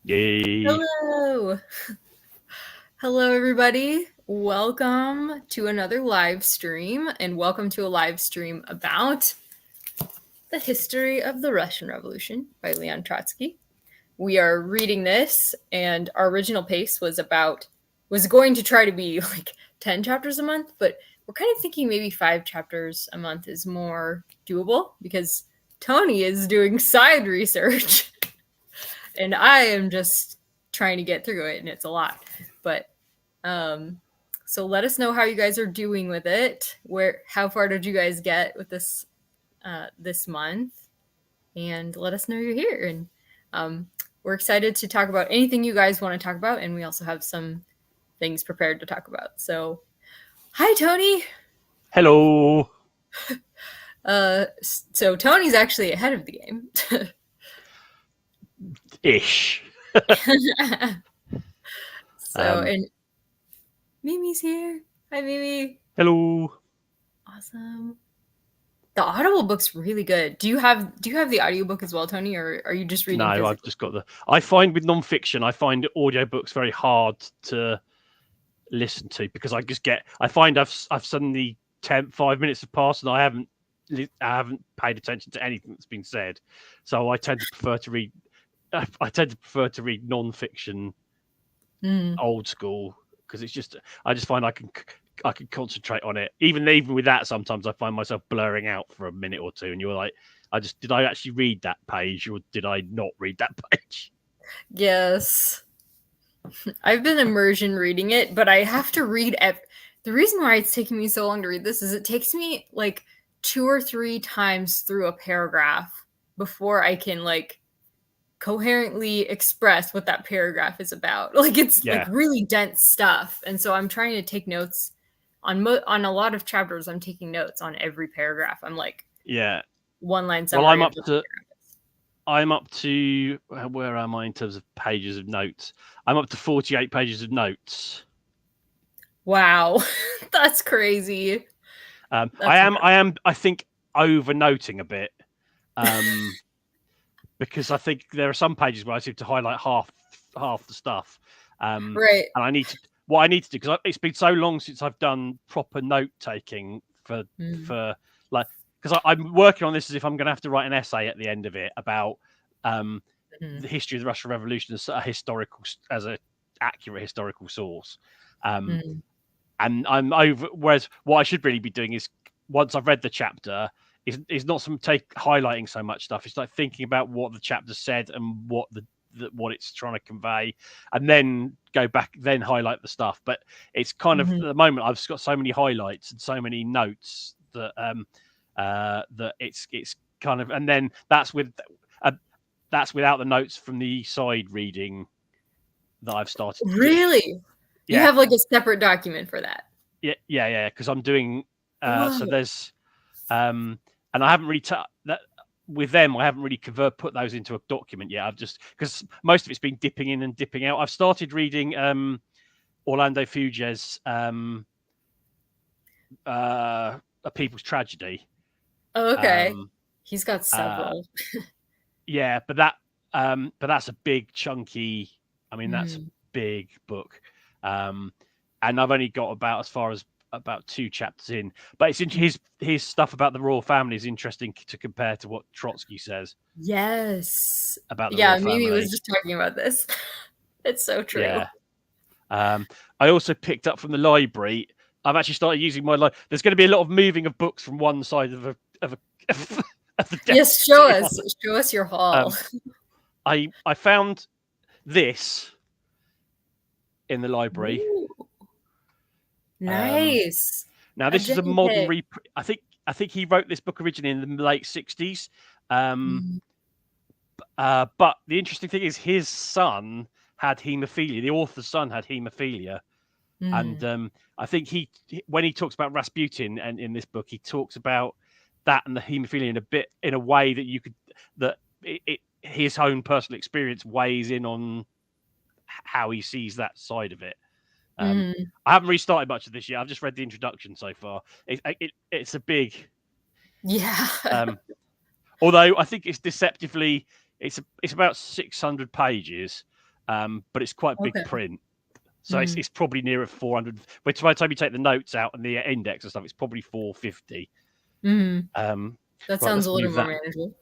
Yay! Hello! Hello, everybody. Welcome to another live stream, and welcome to a live stream about the history of the Russian Revolution by Leon Trotsky. We are reading this, and our original pace was going to try to be like 10 chapters a month, but we're kind of thinking maybe 5 chapters a month is more doable because Tony is doing side research and I am just trying to get through it, and it's a lot. But so let us know how you guys are doing with it. How far did you guys get with this this month? And let us know you're here. And we're excited to talk about anything you guys want to talk about, and we also have some things prepared to talk about. So, hi, Tony. Hello. So Tony's actually ahead of the game. Ish. And Mimi's here. Hi, Mimi. Hello. Awesome. The Audible book's really good. Do you have the audiobook as well, Tony, or are you just reading? No, physically? I've just got I find with non-fiction, I find audiobooks very hard to listen to because I find I've suddenly 5 minutes have passed and I haven't paid attention to anything that's been said. So I tend to prefer to read. I tend to prefer to read non-fiction, old school, because I just find I can concentrate on it. Even with that, sometimes I find myself blurring out for a minute or two, and you're like, did I actually read that page, or did I not read that page? Yes, I've been immersion reading it, but I have to read. The reason why it's taking me so long to read this is it takes me like 2 or 3 times through a paragraph before I can like coherently express what that paragraph is about. Like it's like really dense stuff, and so I'm trying to take notes on a lot of chapters. I'm taking notes on every paragraph. I'm like, one line summary. Well, I'm up to where am I in terms of pages of notes? I'm up to 48 pages of notes. Wow, that's crazy. I am. I think over noting a bit. Because I think there are some pages where I seem to highlight half the stuff. Right. And what I need to do, because it's been so long since I've done proper note taking for like, because I'm working on this as if I'm going to have to write an essay at the end of it about the history of the Russian Revolution as an accurate historical source. And I'm over. Whereas what I should really be doing is, once I've read the chapter, is not highlighting so much stuff. It's like thinking about what the chapter said and what what it's trying to convey, and then go back, then highlight the stuff. But it's kind of at the moment I've got so many highlights and so many notes that that it's kind of, and then that's without the notes from the side reading that I've started. Really? You have like a separate document for that? Yeah. Because I'm doing so there's and I haven't really with them. I haven't really put those into a document yet. I've just, because most of it's been dipping in and dipping out. I've started reading Orlando Fuges' A People's Tragedy. Oh, okay. He's got several. But that's a big chunky. I mean, that's a big book, and I've only got about 2 chapters in, but it's his stuff about the royal family is interesting to compare to what Trotsky says. Yes, about the royal family. Mimi was just talking about this. It's so true. Yeah. I also picked up from the library. I've actually started using my There's going to be a lot of moving of books from one side of the desk. Yes, show us your haul. I found this in the library. Ooh. Nice. Now this is a modern I think he wrote this book originally in the late 60s. But the interesting thing is his son had haemophilia. The author's son had haemophilia. And I think when he talks about Rasputin and in this book, he talks about that and the haemophilia in a way that his own personal experience weighs in on how he sees that side of it. I haven't really started much of this yet. I've just read the introduction so far. It's a big, although I think it's deceptively, it's about 600 pages, but it's quite big Okay. print. So it's probably nearer 400. But by the time you take the notes out and the index and stuff, it's probably 450. That sounds a little more manageable.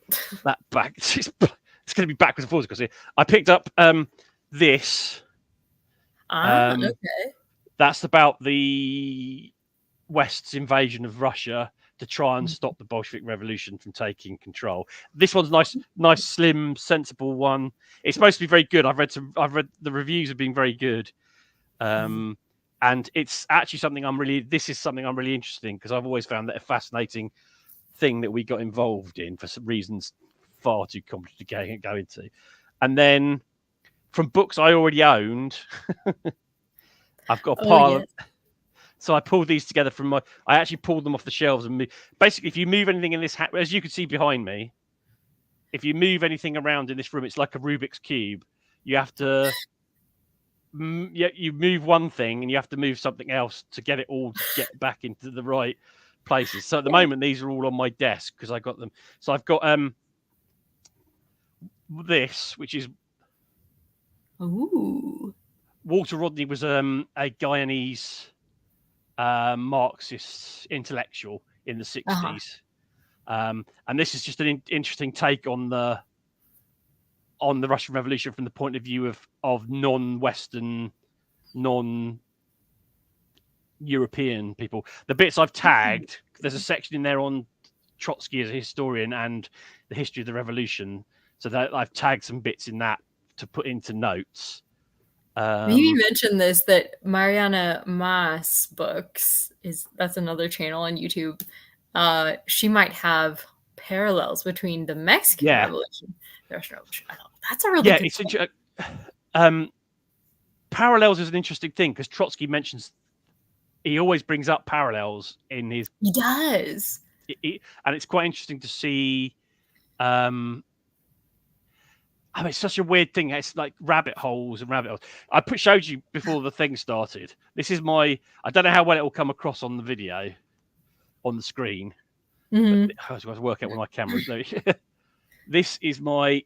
That back, it's going to be backwards and forwards because I picked up this. Okay. That's about the West's invasion of Russia to try and stop the Bolshevik Revolution from taking control. This one's nice, slim, sensible one. It's supposed to be very good. I've read the reviews have been very good. And it's actually something this is something I'm really interested in because I've always found that a fascinating thing that we got involved in for some reasons far too complicated to go into. And then from books I already owned, I've got a pile of. So I pulled these together I actually pulled them off the shelves and basically, if you move anything in this, as you can see behind me, if you move anything around in this room, it's like a Rubik's cube. You have to, you move one thing and you have to move something else to get it all to get back into the right places. So at the moment, these are all on my desk because I got them. So I've got this, which is. Ooh. Walter Rodney was a Guyanese Marxist intellectual in the 60s. And this is just an interesting take on the Russian Revolution from the point of view of non-Western, non-European people. The bits I've tagged, there's a section in there on Trotsky as a historian and the history of the revolution. So that I've tagged some bits in that to put into notes. Maybe you mentioned this, that Mariana Mas Books that's another channel on YouTube. She might have parallels between the Mexican Revolution, the Russian Revolution. That's a really good point. Parallels is an interesting thing because Trotsky he always brings up parallels in his. He does, and it's quite interesting to see. It's such a weird thing. It's like rabbit holes. I showed you before the thing started. This is I don't know how well it will come across on the video, on the screen. I have to work out where my camera is. This is my.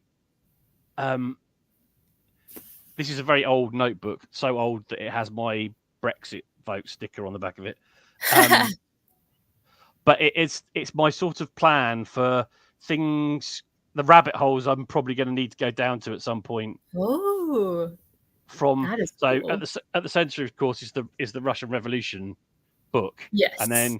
This is a very old notebook. So old that it has my Brexit vote sticker on the back of it. But it's my sort of plan for things. The rabbit holes I'm probably going to need to go down to at some point. Oh, that is cool. At the center, of course, is the Russian Revolution book. Yes, and then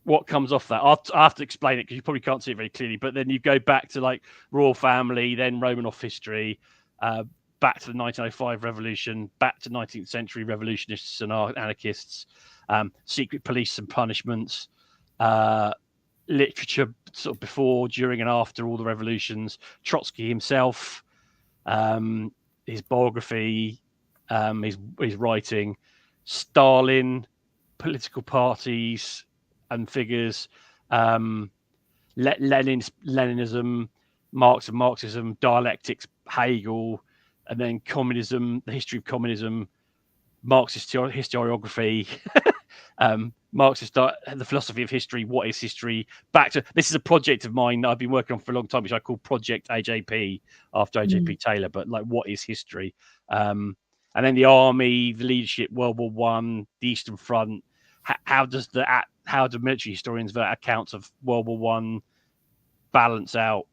what comes off that? I have to explain it because you probably can't see it very clearly. But then you go back to like royal family, then Romanov history, back to the 1905 revolution, back to 19th century revolutionists and anarchists, secret police and punishments. Literature sort of before, during, and after all the revolutions. Trotsky himself, his biography, his writing, Stalin, political parties and figures, Leninism, Marxism, dialectics, Hegel, and then communism, the history of communism, Marxist historiography. Marxist, the philosophy of history, what is history, this is a project of mine that I've been working on for a long time, which I call Project AJP after AJP Taylor, but like what is history? And then the army, the leadership, World War One, the Eastern Front, how do military historians' accounts of World War One balance out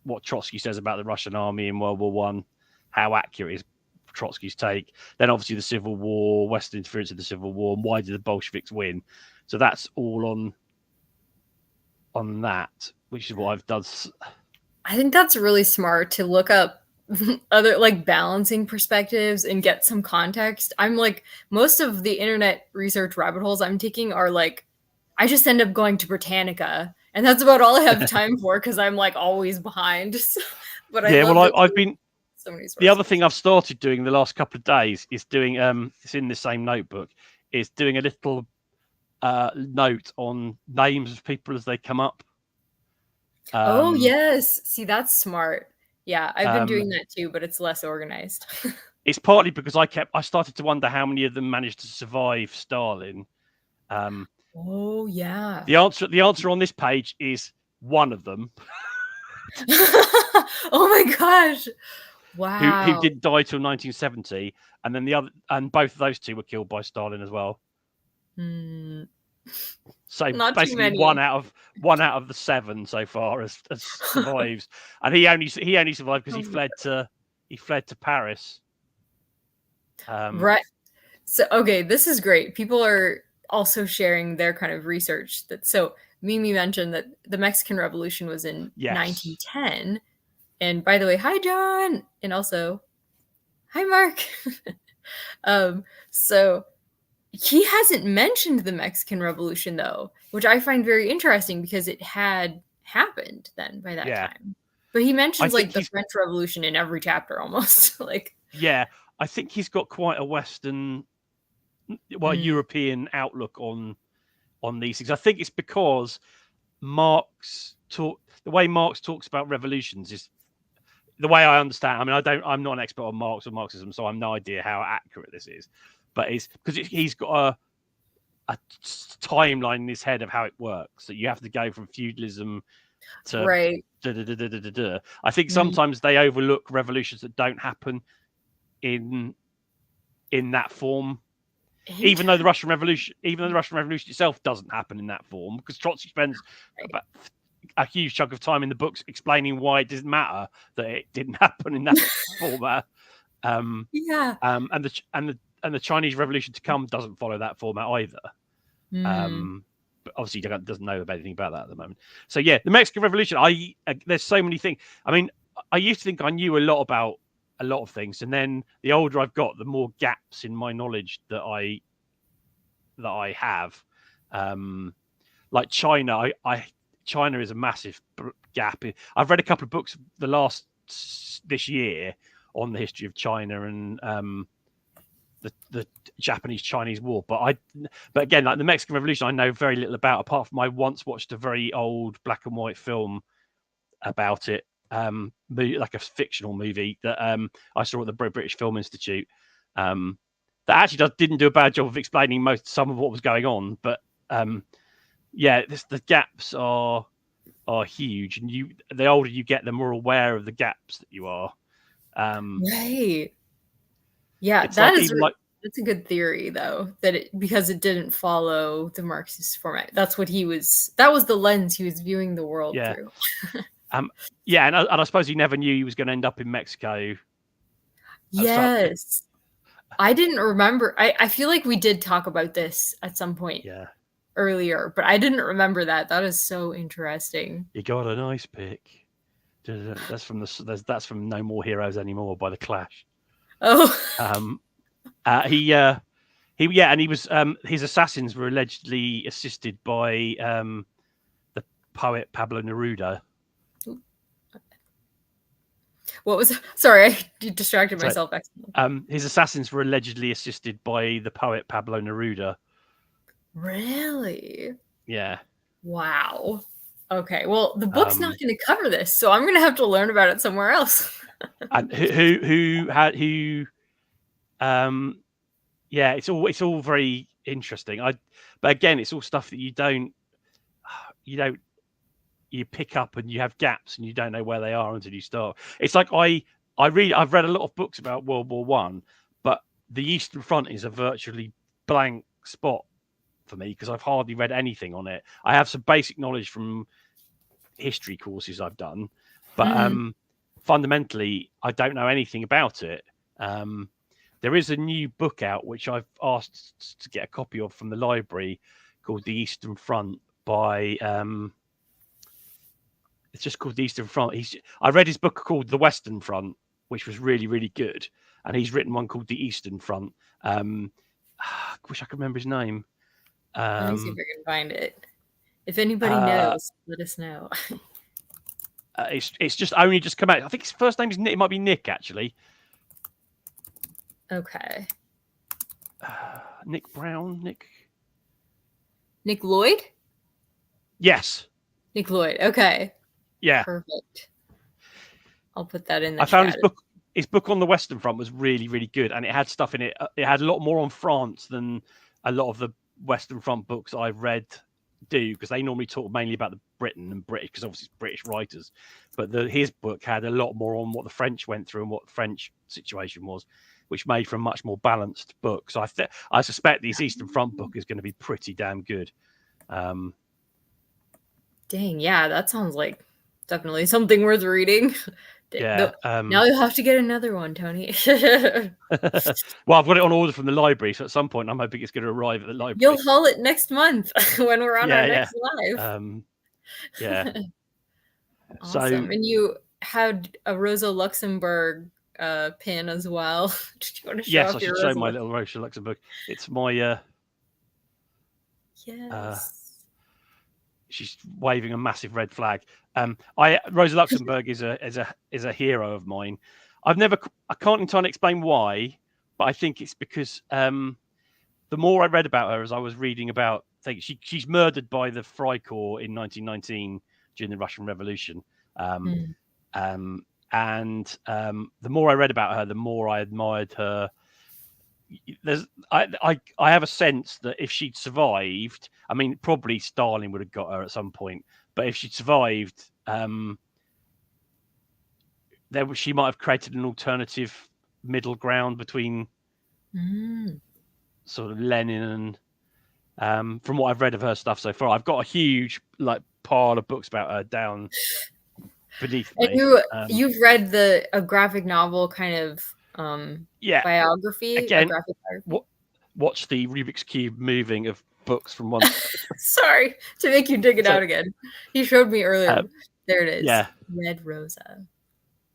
what Trotsky says about the Russian army in World War One? How accurate is Trotsky's take? Then obviously the Civil War, Western interference in the Civil War, and why did the Bolsheviks win? So that's all on that, which is what I've done. I think that's really smart to look up other like balancing perspectives and get some context. I'm like, most of the internet research rabbit holes I'm taking are like, I just end up going to Britannica, and that's about all I have time for because I'm like always behind. But I've been. So many the other thing I've started doing the last couple of days is doing it's in the same notebook, is doing a little note on names of people as they come up. Oh yes, see, that's smart. Yeah, I've been doing that too, but it's less organized. It's partly because I started to wonder how many of them managed to survive Stalin. Oh yeah. The answer on this page is one of them. Oh my gosh. Wow. who didn't die till 1970, and then both of those two were killed by Stalin as well. So Not basically, one out of the 7 so far has survives, and he only survived because he fled to Paris. Right. So okay, this is great. People are also sharing their kind of research. So Mimi mentioned that the Mexican Revolution was in 1910. And by the way, hi John, and also hi Mark. So he hasn't mentioned the Mexican Revolution though, which I find very interesting because it had happened then by that time. But he mentions like the French Revolution in every chapter almost. Like I think he's got quite a Western, European outlook on these things. I think it's because the way Marx talks about revolutions is the way I understand. I mean, I'm not an expert on Marx or Marxism, so I have no idea how accurate this is. But it's because he's got a timeline in his head of how it works. So you have to go from feudalism to right. I think sometimes they overlook revolutions that don't happen in that form. Even though the Russian Revolution itself doesn't happen in that form, because Trotsky spends about a huge chunk of time in the books explaining why it doesn't matter that it didn't happen in that format. And the Chinese Revolution to come doesn't follow that format either. But obviously he doesn't know anything about that at the moment. So yeah, the Mexican Revolution. There's so many things. I mean, I used to think I knew a lot about a lot of things, and then the older I've got, the more gaps in my knowledge that I have. Like China, China is a massive gap. I've read a couple of books this year on the history of China and the Japanese-Chinese War, but again, like the Mexican Revolution, I know very little about, apart from I once watched a very old black and white film about it. Like a fictional movie that I saw at the British Film Institute that actually didn't do a bad job of explaining some of what was going on, but the gaps are huge, and the older you get, the more aware of the gaps that you are. Right. Yeah, that's a good theory though, because it didn't follow the Marxist format. That was the lens he was viewing the world through. And I suppose he never knew he was going to end up in Mexico. Yes. I didn't remember. I feel like we did talk about this at some point earlier, but I didn't remember that. That is so interesting. You got a nice pick. That's from No More Heroes Anymore by The Clash. Oh. And he was his assassins were allegedly assisted by the poet Pablo Neruda. What was? Sorry, I distracted myself. His assassins were allegedly assisted by the poet Pablo Neruda. Really? Yeah. Wow. Okay. Well, the book's not going to cover this, so I'm going to have to learn about it somewhere else. And it's all very interesting. But again, it's all stuff that you pick up and you have gaps and you don't know where they are until you start. It's like I've read a lot of books about World War One, but the Eastern Front is a virtually blank spot for me because I've hardly read anything on it. I have some basic knowledge from history courses I've done, but fundamentally I don't know anything about it. There is a new book out which I've asked to get a copy of from the library called The Eastern Front by it's just called The Eastern Front. I read his book called The Western Front, which was really, really good. And he's written one called The Eastern Front. I wish I could remember his name. Let me see if I can find it. If anybody knows, let us know. It's just only just come out. I think his first name is Nick. It might be Nick, actually. Okay. Nick Brown? Nick Lloyd? Yes. Nick Lloyd. Okay. Yeah. Perfect. I'll put that in the I found his book on the Western Front was really, really good, and it had stuff in it. It had a lot more on France than a lot of the Western Front books I've read do, because they normally talk mainly about the Britain and British, because obviously it's British writers. But his book had a lot more on what the French went through and what the French situation was, which made for a much more balanced book. So I suspect this Eastern Front book is going to be pretty damn good. Dang, yeah, that sounds like definitely something worth reading. Yeah. Now you'll have to get another one, Tony. Well, I've got it on order from the library, so at some point I'm hoping it's going to arrive at the library. You'll haul it next month when we're on our next live. Yeah. Awesome. So, and you had a Rosa Luxemburg pin as well. Did you want to show off I should show my little Rosa Luxemburg. It's my yes. She's waving a massive red flag. Rosa Luxemburg is a hero of mine. I can't entirely explain why, but I think it's because the more I read about her as I was reading about things, she's murdered by the Freikorps in 1919 during the Russian Revolution. And the more I read about her, the more I admired her. I have a sense that if she'd survived, I mean, probably Stalin would have got her at some point, but if she'd survived, she might have created an alternative middle ground between sort of Lenin and from what I've read of her stuff so far. I've got a huge pile of books about her down beneath me. And you've read a graphic novel kind of biography? Again, watch the Rubik's Cube moving of books from one. Sorry to make you dig it out again. He showed me earlier. There it is. Yeah. Red Rosa.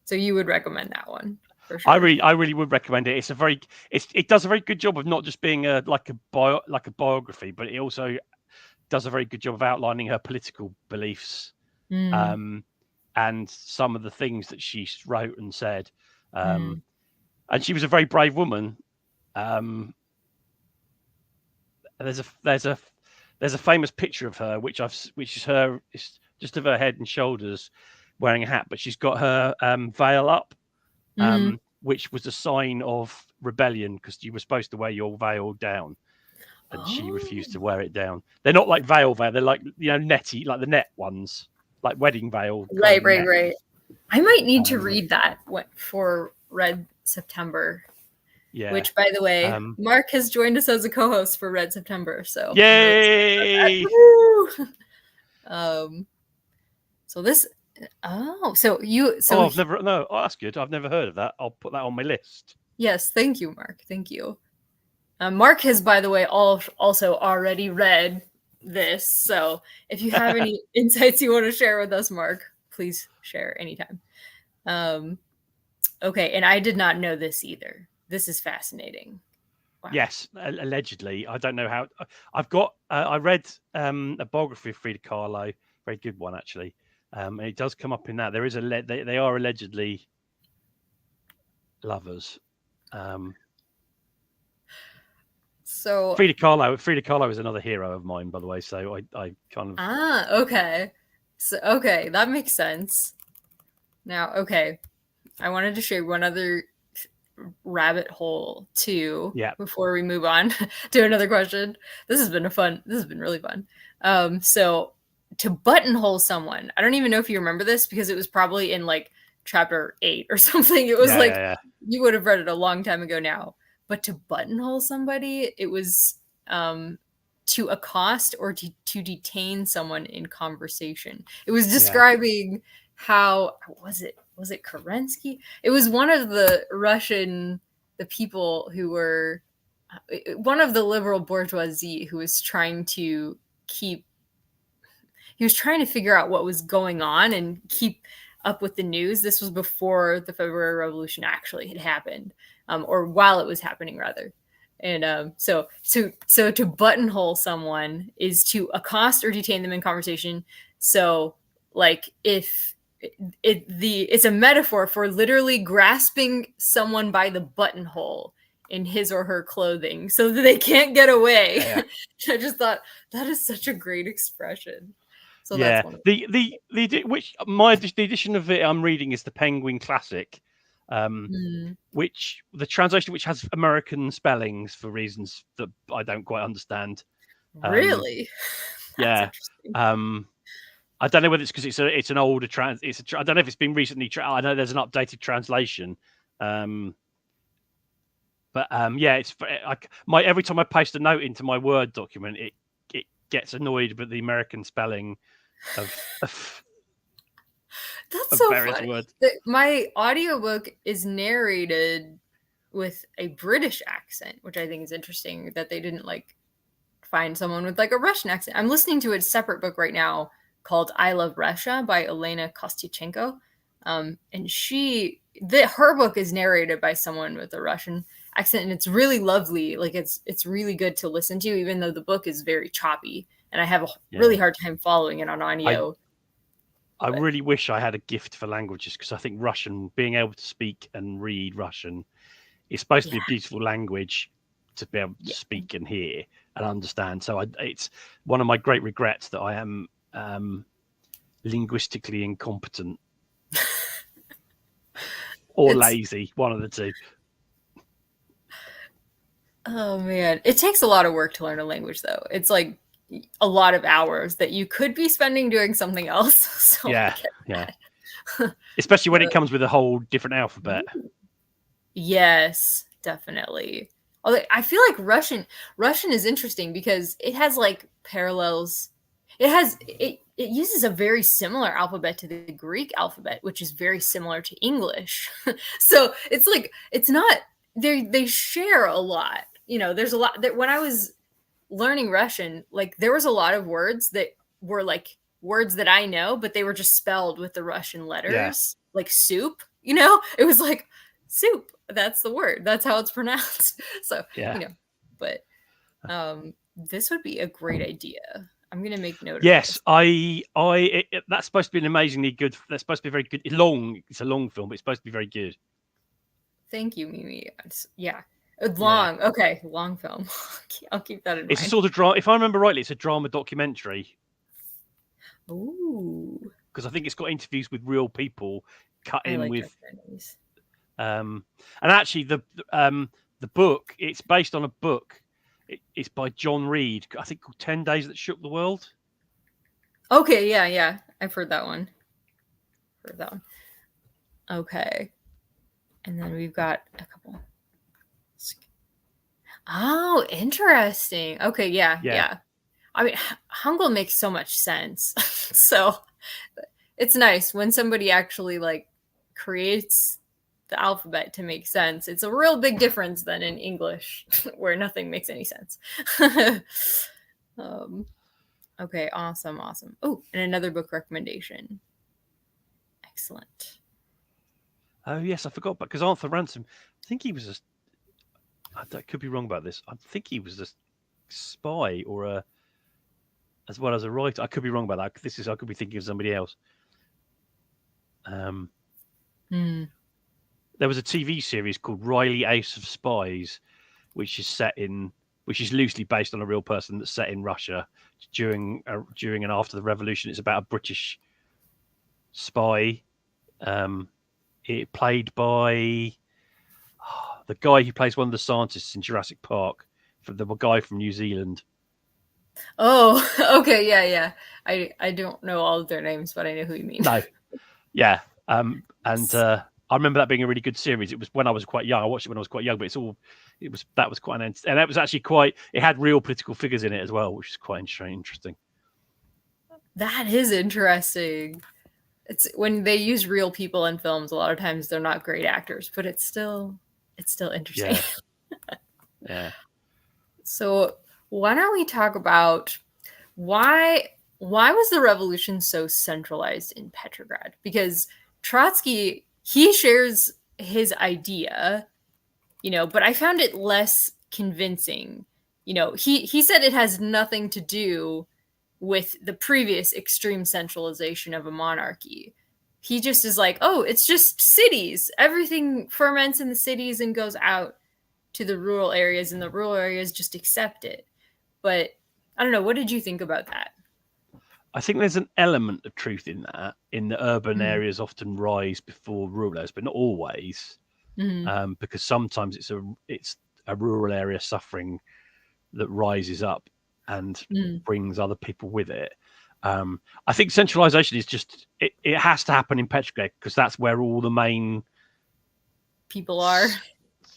So you would recommend that one for sure. I really would recommend it. It does a very good job of not just being a biography, but it also does a very good job of outlining her political beliefs and some of the things that she wrote and said. And she was a very brave woman. There's a famous picture of her, which is her, it's just of her head and shoulders, wearing a hat, but she's got her veil up, which was a sign of rebellion, because you were supposed to wear your veil down, and she refused to wear it down. They're not like veil. They're like, netty, like the net ones, like wedding veil. Right. I might need to read that for Red September. Yeah. Which, by the way, Mark has joined us as a co-host for Red September. So yay! So this. Oh, so that's good. I've never heard of that. I'll put that on my list. Yes, thank you, Mark. Thank you. Mark has, by the way, also already read this. So if you have any insights you want to share with us, Mark, please share anytime. Okay, and I did not know this either. This is fascinating. Wow. Yes, allegedly. I don't know how. I've got. I read a biography of Frida Kahlo, very good one actually. And it does come up in that there is they are allegedly lovers. So Frida Kahlo is another hero of mine, by the way. So I kind of okay. So that makes sense. Now, okay, I wanted to share one other rabbit hole too. Yeah. Before we move on to another question, this has been really fun. So to buttonhole someone, I don't even know if you remember this because it was probably in like chapter 8 or something. It was you would have read it a long time ago now. But to buttonhole somebody, it was to accost or to detain someone in conversation. It was describing how was it Kerensky? It was one of the people who were one of the liberal bourgeoisie who was trying to figure out what was going on and keep up with the news. This was before the February Revolution actually had happened, or while it was happening rather. And so to buttonhole someone is to accost or detain them in conversation. So like it's a metaphor for literally grasping someone by the buttonhole in his or her clothing so that they can't get away. Yeah. I just thought that is such a great expression. So that's one of the edition of it I'm reading is the Penguin Classic, which the translation which has American spellings for reasons that I don't quite understand. Really? Yeah. I don't know whether it's because it's an older I don't know if it's been recently. I know there's an updated translation. But it's every time I post a note into my Word document, it gets annoyed with the American spelling of That's so various funny. words. My audiobook is narrated with a British accent, which I think is interesting that they didn't like find someone with like a Russian accent. I'm listening to a separate book right now called I Love Russia by Elena Kostychenko. And her book is narrated by someone with a Russian accent, and it's really lovely. Like it's really good to listen to, even though the book is very choppy and I have a really hard time following it on audio. I really wish I had a gift for languages, because I think Russian, being able to speak and read Russian, is supposed to be a beautiful language to be able to speak and hear and understand. So it's one of my great regrets that I am linguistically incompetent or lazy, one of the two. Oh man, it takes a lot of work to learn a language, though. It's like a lot of hours that you could be spending doing something else. So yeah. Especially when it comes with a whole different alphabet. Yes, definitely. Although I feel like Russian is interesting because it has like parallels. It uses a very similar alphabet to the Greek alphabet, which is very similar to English. So it's like it's not they share a lot. There's a lot that when I was learning Russian, like there was a lot of words that were like words that I know, but they were just spelled with the Russian letters, like soup. It was like soup. That's the word. That's how it's pronounced. So but this would be a great idea. I'm gonna make note of this. That's supposed to be an amazingly good. That's supposed to be very good. It's a long film, but it's supposed to be very good. Thank you, Mimi. Long. Yeah. Okay, long film. I'll keep that in mind. It's a sort of drama. If I remember rightly, it's a drama documentary. Ooh. Because I think it's got interviews with real people cut in with. And actually, the book, it's based on a book. It's by John Reed, I think, called 10 Days That Shook the World. Okay, yeah. I've heard that one. Okay. And then we've got a couple. Oh, interesting. Okay, yeah. I mean, Hangul makes so much sense. So it's nice when somebody actually like creates the alphabet to make sense. It's a real big difference than in English where nothing makes any sense. Okay, awesome. Oh, and another book recommendation. Excellent. Oh yes, I forgot, because Arthur Ransom, I think he was I could be wrong about this. I think he was a spy or as well as a writer. I could be wrong about that. I could be thinking of somebody else. There was a TV series called Riley Ace of Spies, which is loosely based on a real person that's set in Russia during and after the revolution. It's about a British spy. It played by the guy who plays one of the scientists in Jurassic Park, the guy from New Zealand. Oh, okay, yeah. I don't know all of their names, but I know who you mean. No, yeah, I remember that being a really good series. It was when I was quite young. I watched it when I was quite young, but that was quite and that was actually it had real political figures in it as well, which is quite interesting. That is interesting. It's when they use real people in films, a lot of times they're not great actors, but it's still interesting. Yeah. So why don't we talk about why was the revolution so centralized in Petrograd? Because Trotsky, he shares his idea, but I found it less convincing. He said it has nothing to do with the previous extreme centralization of a monarchy. He just is like, oh, it's just cities. Everything ferments in the cities and goes out to the rural areas, and the rural areas just accept it. But I don't know. What did you think about that? I think there's an element of truth in that. In the urban areas often rise before rural areas, but not always, because sometimes it's a rural area suffering that rises up and brings other people with it. I think centralization is just it has to happen in Petrograd because that's where all the main people are.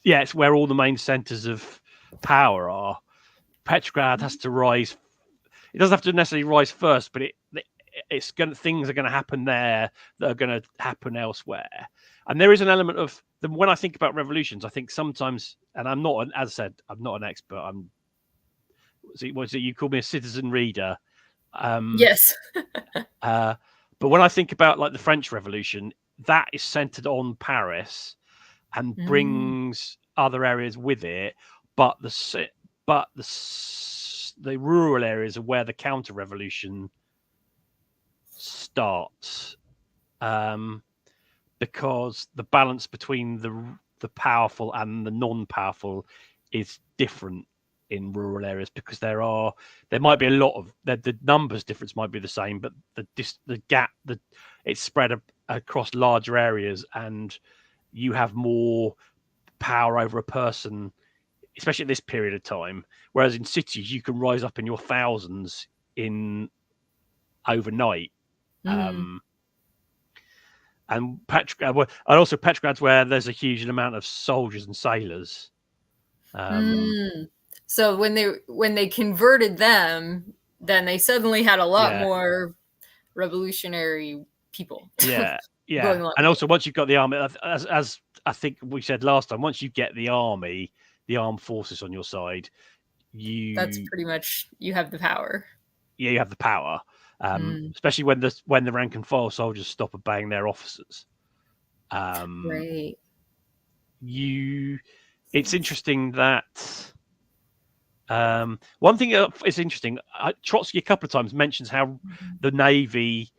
Yeah, it's where all the main centers of power are. Petrograd has to rise. It doesn't have to necessarily rise first, but things are going to happen there that are going to happen elsewhere. And there is an element of when I think about revolutions, I think sometimes, and I'm not, as I said, I'm not an expert. What is it? You call me a citizen reader. Yes. But when I think about like the French Revolution, that is centered on Paris and brings other areas with it, but the rural areas are where the counter-revolution starts, because the balance between the powerful and the non-powerful is different in rural areas, because there might be a lot of the numbers difference might be the same, but the gap it's spread across larger areas, and you have more power over a person, especially at this period of time. Whereas in cities, you can rise up in your thousands in overnight. And also Petrograd's where there's a huge amount of soldiers and sailors. So when they converted them, then they suddenly had a lot more revolutionary people. Yeah. And also, once you've got the army, as I think we said last time, once you get the army, the armed forces on your side, that's pretty much, you have the power. Yeah, you have the power, especially when the rank and file soldiers stop obeying their officers. Right. It's interesting that one thing is interesting. Trotsky a couple of times mentions how the Navy,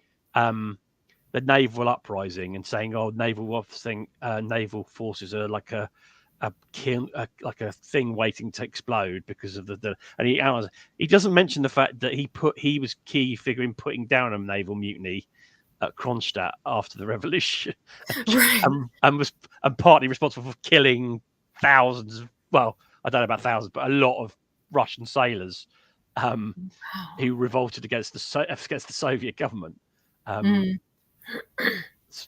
the naval uprising, and saying, "Oh, naval forces are like a thing waiting to explode because of the." And he doesn't mention the fact that he was key figure in putting down a naval mutiny at Kronstadt after the revolution, right. and was partly responsible for killing thousands. Well, I don't know about thousands, but a lot of Russian sailors who revolted against the Soviet government. So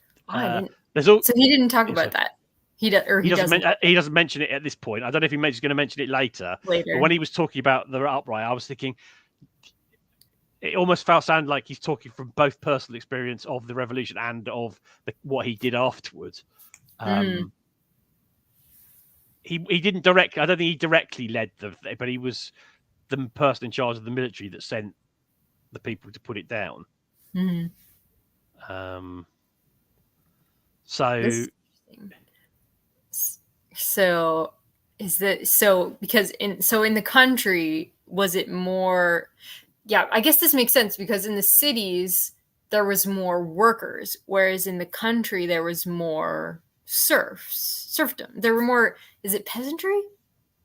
he didn't talk about that. He doesn't mention it at this point. I don't know if he's going to mention it later. But when he was talking about the uprising, I was thinking it almost sounded like he's talking from both personal experience of the revolution and of what he did afterwards. He didn't directly. I don't think he directly led but he was the person in charge of the military that sent the people to put it down. So is that so? Because in the country, was it more? Yeah, I guess this makes sense, because in the cities there was more workers, whereas in the country there was more serfdom. There were more. Is it peasantry?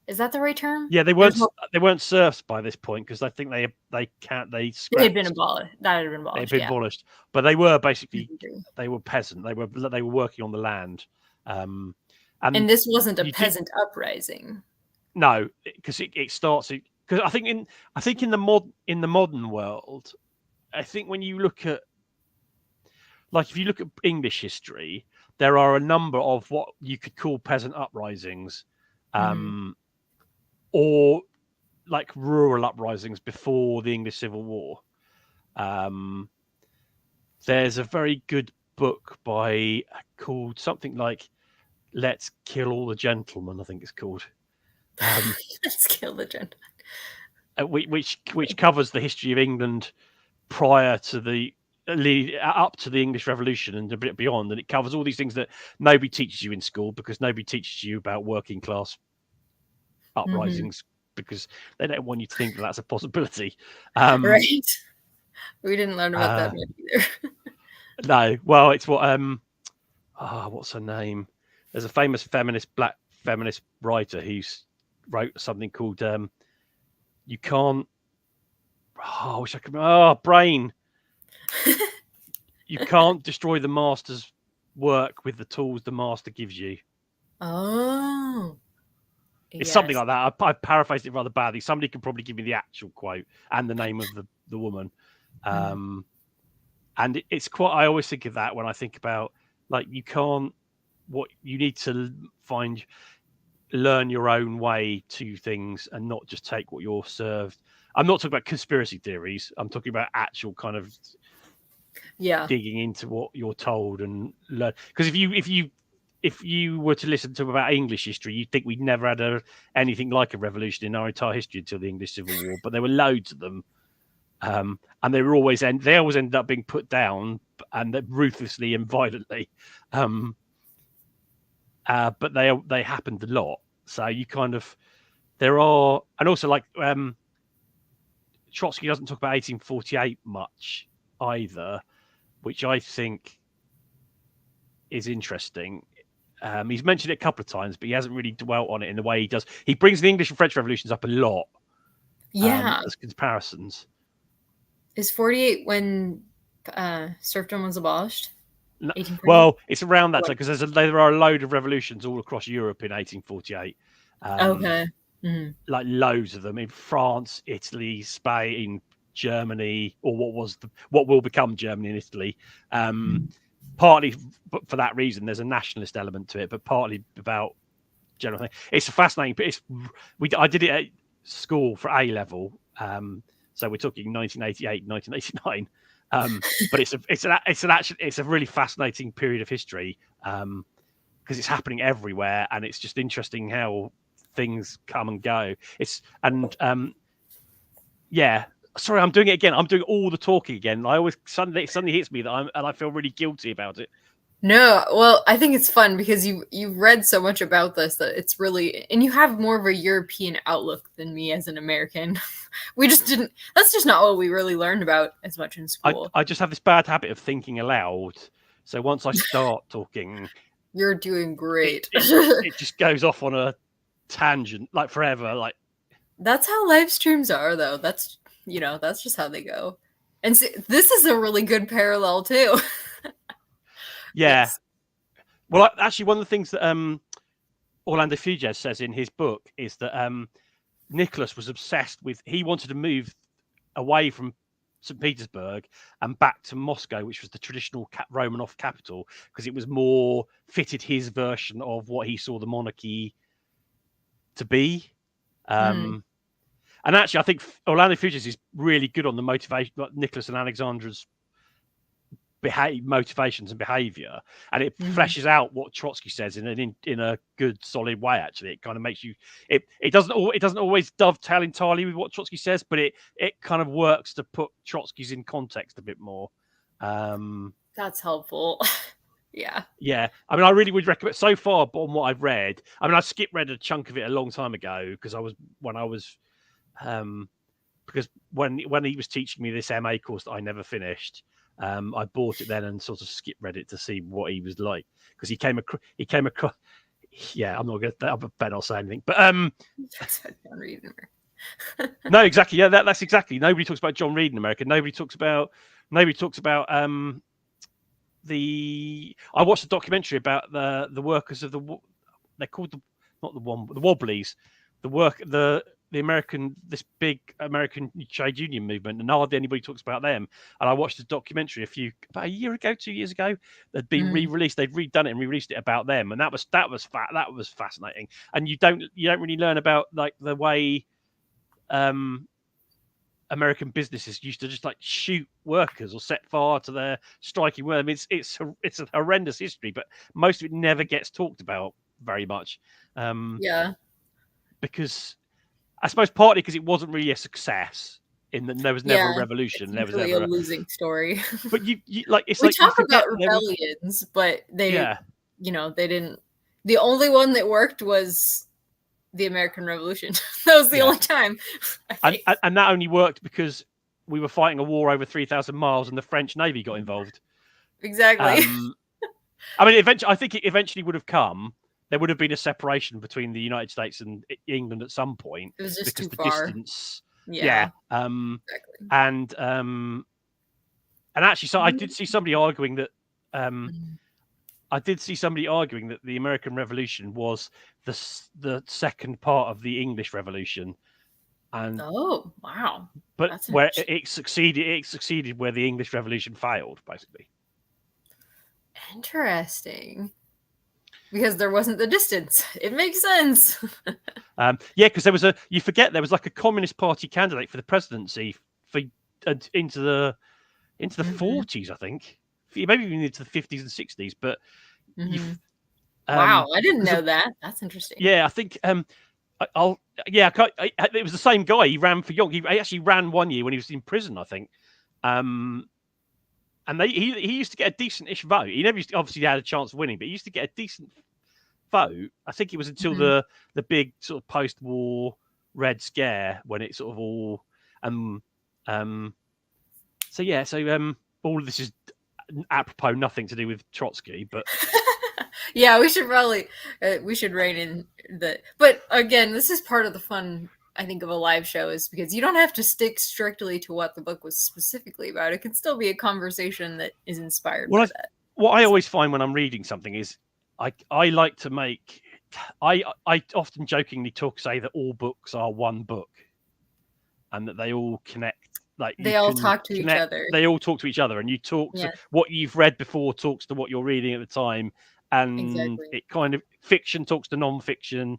Is that the right term? Yeah, they weren't serfs by this point, because I think they had been abolished. That had been abolished. They'd been abolished, but they were basically they were peasant. They were working on the land. And this wasn't a peasant uprising. No, because it starts. Because I think in the modern world, I think when you look at, like, if you look at English history, there are a number of what you could call peasant uprisings, or like rural uprisings before the English Civil War. There's a very good book called something like "Let's Kill All the Gentlemen," I think it's called. Let's Kill the Gentlemen. Which covers the history of England prior to up to the English Revolution and a bit beyond, and it covers all these things that nobody teaches you in school, because nobody teaches you about working class uprisings, because they don't want you to think that that's a possibility. Right. We didn't learn about that much either. No, well, it's what what's her name? There's a famous black feminist writer who wrote something called "You Can't." I wish I could. Brain. You can't destroy the master's work with the tools the master gives you. Oh, It's something like that. I paraphrased it rather badly. Somebody can probably give me the actual quote and the name of the woman. And it's quite. I always think of that when I think about like you need to learn your own way to things and not just take what you're served. I'm not talking about conspiracy theories. I'm talking about actual kind of digging into what you're told and learn. Because if you were to listen to about English history, you'd think we'd never had anything like a revolution in our entire history until the English Civil War. But there were loads of them, and they always ended up being put down and ruthlessly and violently. But they happened a lot. So you kind of and also like Trotsky doesn't talk about 1848 much either, which I think is interesting. He's mentioned it a couple of times, but he hasn't really dwelt on it in the way he does. He brings the English and French revolutions up a lot, as comparisons. Is 48 when serfdom was abolished? No, well, it's around that time because there are a load of revolutions all across Europe in 1848. Like loads of them in France, Italy, Spain, Germany, or what will become Germany and Italy. Partly for that reason, there's a nationalist element to it, but partly about general thing. It's a fascinating. But I did it at school for A level, so we're talking 1988, 1989. But it's a really fascinating period of history because it's happening everywhere, and it's just interesting how things come and go. Sorry, I'm doing it again. I'm doing all the talking again. I always suddenly hits me that I feel really guilty about it. No, well, I think it's fun because you've read so much about this that it's really, and you have more of a European outlook than me as an American. We just didn't. That's just not what we really learned about as much in school. I just have this bad habit of thinking aloud. So once I start talking, you're doing great. It just goes off on a tangent like forever. Like that's how live streams are, though. That's just how they go. And see, this is a really good parallel too. Yeah. Yes. Well, actually, one of the things that Orlando Fuges says in his book is that Nicholas was obsessed with. He wanted to move away from St. Petersburg and back to Moscow, which was the traditional Romanov capital, because it was more fitted his version of what he saw the monarchy to be. And actually, I think Orlando Fuges is really good on the motivation, like Nicholas and Alexandra's motivations and behavior, and it fleshes out what Trotsky says in a good solid way. Actually, it kind of makes you. It doesn't always dovetail entirely with what Trotsky says, but it kind of works to put Trotsky's in context a bit more. That's helpful. Yeah. I mean, I really would recommend. So far, on what I've read, I mean, I read a chunk of it a long time ago because because when he was teaching me this MA course that I never finished. I bought it then and sort of skip read it to see what he was like because he came across. Yeah, I'm not going to. I better not say anything. But no, exactly. Yeah, that's exactly. Nobody talks about John Reed in America. Nobody talks about. I watched a documentary about the workers of they're called the Wobblies. This big American trade union movement, and hardly anybody talks about them. And I watched a documentary about a year ago, 2 years ago, that'd been re-released. They'd redone it and re-released it about them, and that was fascinating. And you don't really learn about like the way American businesses used to just like shoot workers or set fire to their striking workers. I mean, it's a horrendous history, but most of it never gets talked about very much. Because I suppose partly because it wasn't really a success in that there was never a revolution. There was never a losing story. But you like it's we like talk about rebellions, but they they didn't. The only one that worked was the American Revolution. That was the only time. And that only worked because we were fighting a war over 3,000 miles, and the French Navy got involved. Exactly. I mean, I think it eventually would have come. There would have been a separation between the United States and England at some point. It was just because too the far. Distance. Exactly. And actually, so I did see somebody arguing that I did see somebody arguing that the American Revolution was the second part of the English Revolution, and oh wow, but that's where it succeeded where the English Revolution failed, basically. Interesting. Because there wasn't the distance. It makes sense. Yeah, because you forget there was like a Communist Party candidate for the presidency for into the 40s, I think, maybe even into the 50s and 60s. But wow, I didn't know that. That's interesting. Yeah, I think it was the same guy. He ran for York. He actually ran one year when he was in prison, I think. And he used to get a decent-ish vote. He never obviously had a chance of winning, but he used to get a decent vote. I think it was until the big sort of post-war Red Scare when it sort of all all of this is apropos nothing to do with Trotsky, but yeah, we should probably rein in the. But again, this is part of the fun, I think, of a live show, is because you don't have to stick strictly to what the book was specifically about. It can still be a conversation that is inspired by that. What I always find when I'm reading something is I like to make. I often jokingly say that all books are one book, and that they all connect. Like they all talk to each other. They all talk to each other, and you talk to what you've read before talks to what you're reading at the time, and it kind of fiction talks to non-fiction.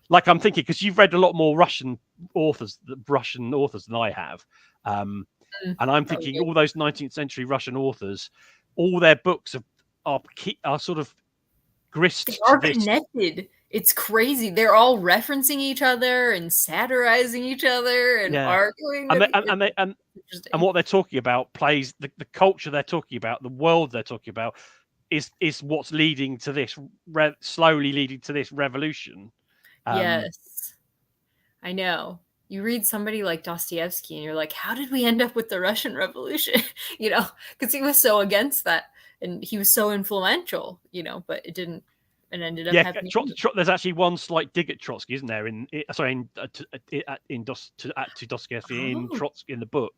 Like I'm thinking, because you've read a lot more Russian authors than I have, and I'm thinking all those 19th century Russian authors, all their books are sort of grist. They are connected. It's crazy. They're all referencing each other and satirizing each other and arguing. And what they're talking about plays the culture they're talking about, the world they're talking about is what's leading to this, slowly leading to this revolution. Yes, I know. You read somebody like Dostoevsky and you're like, how did we end up with the Russian Revolution? Because he was so against that and he was so influential, but it didn't. And ended up happening. There's actually one slight dig at Trotsky, isn't there? To Dostoevsky in Trotsky in the book.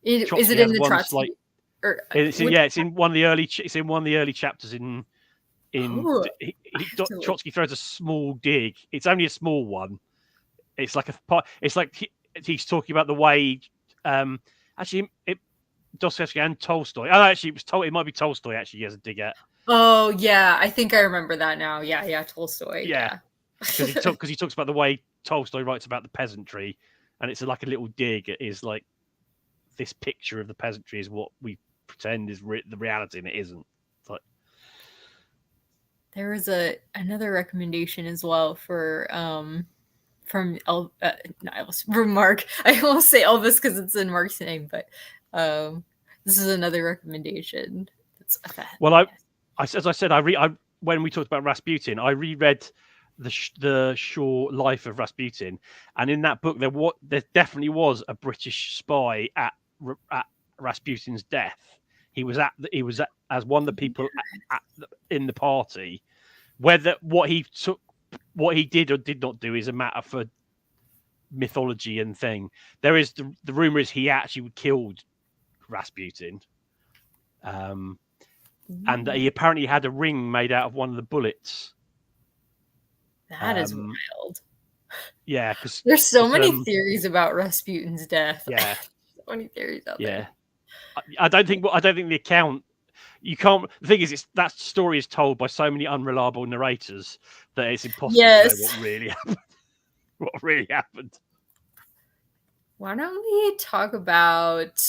Is it in the Trotsky? It's in one of the early. It's in one of the early chapters. Trotsky throws a small dig. It's only a small one. It's like he's talking about the way. Dostoevsky and Tolstoy. Oh, actually, it might be Tolstoy. Actually, he has a dig at. Oh yeah, I think I remember that now. Yeah, Tolstoy. Yeah, because he talks about the way Tolstoy writes about the peasantry, and it's like a little dig. It is like this picture of the peasantry is what we pretend is the reality, and it isn't. It's like there was another recommendation as well for from Mark. I won't say Elvis because it's in Mark's name, but this is another recommendation. As I said, when we talked about Rasputin, I reread the Shaw Life of Rasputin, and in that book there definitely was a British spy at Rasputin's death. He was as one of the people in the party. Whether what he did or did not do is a matter for mythology and thing. There is the rumor is he actually killed Rasputin. And he apparently had a ring made out of one of the bullets. That is wild. Yeah, because there's so many theories about Rasputin's death. Yeah, so many theories out there. I don't think the account. You can't. The thing is, that story is told by so many unreliable narrators that it's impossible to know what really happened. What really happened? Why don't we talk about?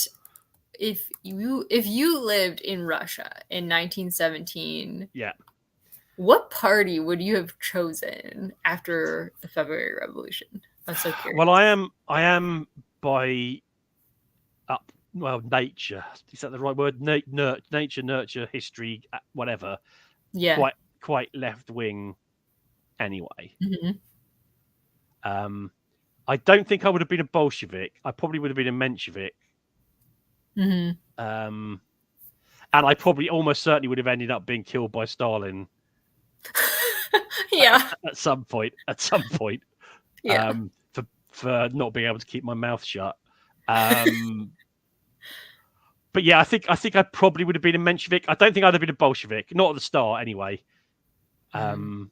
If you lived in Russia in 1917, what party would you have chosen after the February Revolution? I'm so curious. Well, I am by nature. Is that the right word? Nature, nurture, history, whatever. Yeah. Quite left wing. Anyway. Mm-hmm. I don't think I would have been a Bolshevik. I probably would have been a Menshevik. Mm-hmm. And I probably almost certainly would have ended up being killed by Stalin. At some point. Yeah. For not being able to keep my mouth shut. but yeah, I think I probably would have been a Menshevik. I don't think I'd have been a Bolshevik, not at the start anyway. And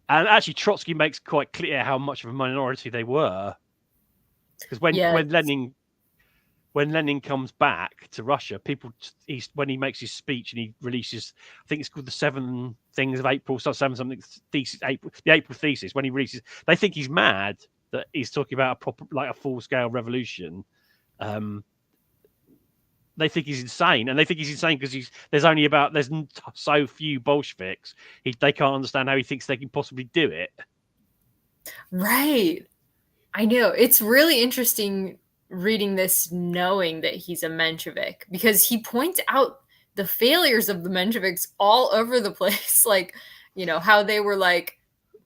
actually, Trotsky makes quite clear how much of a minority they were, because when Lenin comes back to Russia, when he makes his speech and he releases, I think it's called the 7 Things of April, something thesis, the April thesis. When he releases, they think he's mad that he's talking about a full scale revolution. They think he's insane, and they think he's insane because there's so few Bolsheviks. They can't understand how he thinks they can possibly do it. Right. I know. It's really interesting reading this knowing that he's a Menshevik, because he points out the failures of the Mensheviks all over the place. Like, how they were like,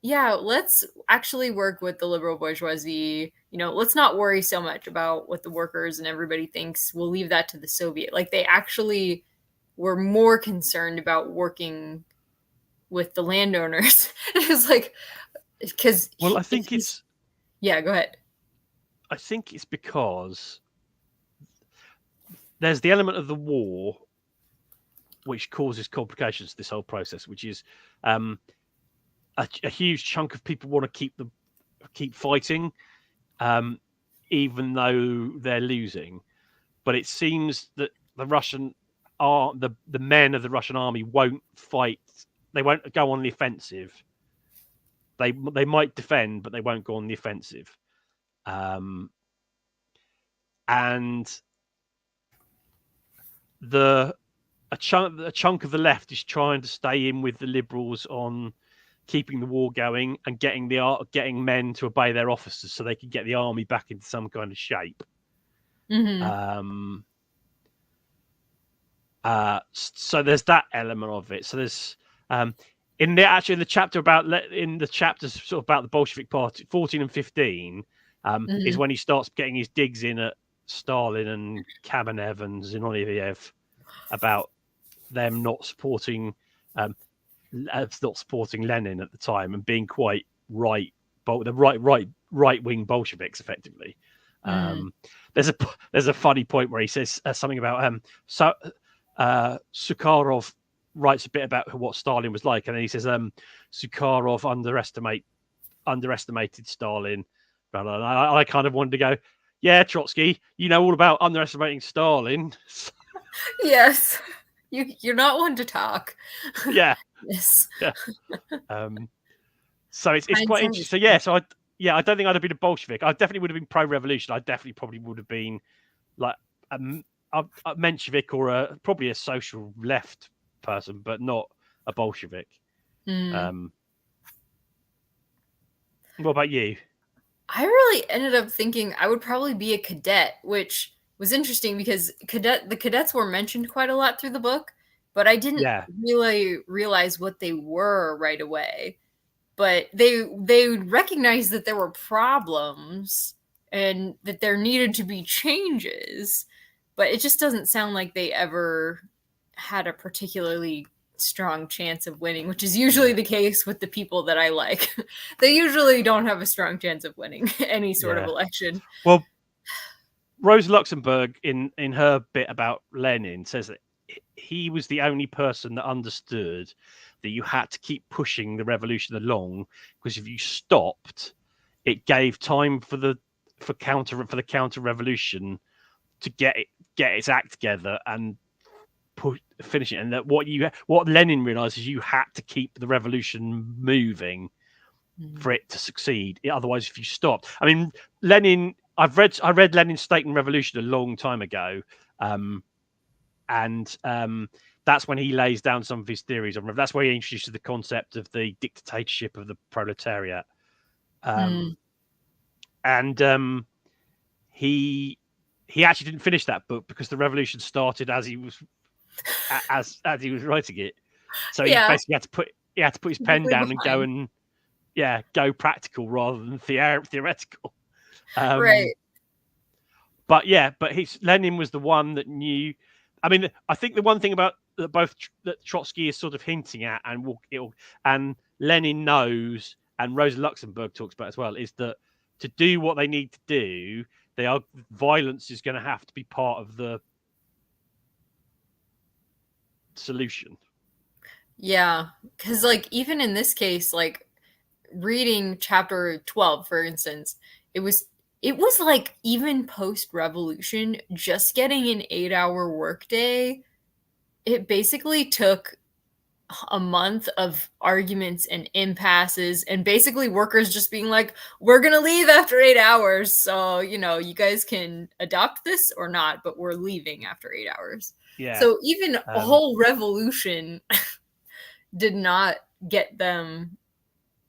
yeah, let's actually work with the liberal bourgeoisie. Let's not worry so much about what the workers and everybody thinks. We'll leave that to the Soviet. Like, they actually were more concerned about working with the landowners. It was like, because I think it's yeah, go ahead. I think it's because there's the element of the war which causes complications to this whole process, which is a huge chunk of people want to keep fighting, even though they're losing. But it seems that the men of the Russian army won't fight. They won't go on the offensive. They might defend, but they won't go on the offensive. And a chunk of the left is trying to stay in with the liberals on keeping the war going and getting men to obey their officers so they can get the army back into some kind of shape. So there's that element of it. So there's in the chapters sort of about the Bolshevik Party, 14 and 15 is when he starts getting his digs in at Stalin and Kamenev and Zinoviev about them not supporting Lenin at the time and being quite right wing Bolsheviks effectively. There's a funny point where he says something about Sukharov writes a bit about what Stalin was like, and then he says Sukharov underestimated Stalin. Blah, blah, blah. I kind of wanted to go, yeah, Trotsky, you know all about underestimating Stalin. Yes, you're not one to talk. Yeah. Yes. Yeah. So it's quite interesting. So yeah, I don't think I'd have been a Bolshevik. I definitely would have been pro-revolution. I definitely probably would have been like a Menshevik or probably a social left person, but not a Bolshevik. What about you? I really ended up thinking I would probably be a cadet, which was interesting because the cadets were mentioned quite a lot through the book, but I didn't really realize what they were right away. But they recognized that there were problems and that there needed to be changes, but it just doesn't sound like they ever had a particularly strong chance of winning, which is usually the case with the people that I like. They usually don't have a strong chance of winning any sort of election. Well, Rosa Luxemburg in her bit about Lenin says that he was the only person that understood that you had to keep pushing the revolution along, because if you stopped, it gave time for the counter revolution to get its act together and finish it. And that what Lenin realized is you had to keep the revolution moving for it to succeed. Otherwise, if you stopped, I mean, Lenin. I read Lenin's State and Revolution a long time ago, and that's when he lays down some of his theories on. That's where he introduces the concept of the dictatorship of the proletariat, and he actually didn't finish that book because the revolution started as he was writing it. So he basically had to put his pen down and go practical rather than theoretical. Right. But Lenin was the one that knew. I mean, I think the one thing about that Trotsky is sort of hinting at, and Lenin knows, and Rosa Luxemburg talks about as well, is that to do what they need to do, violence is going to have to be part of the solution. Yeah, because like even in this case, like reading chapter 12, for instance, it was like even post-revolution, just getting an 8-hour workday, it basically took a month of arguments and impasses and basically workers just being like, we're gonna leave after 8 hours, so you guys can adopt this or not, but we're leaving after 8 hours. Yeah. So even a whole revolution did not get them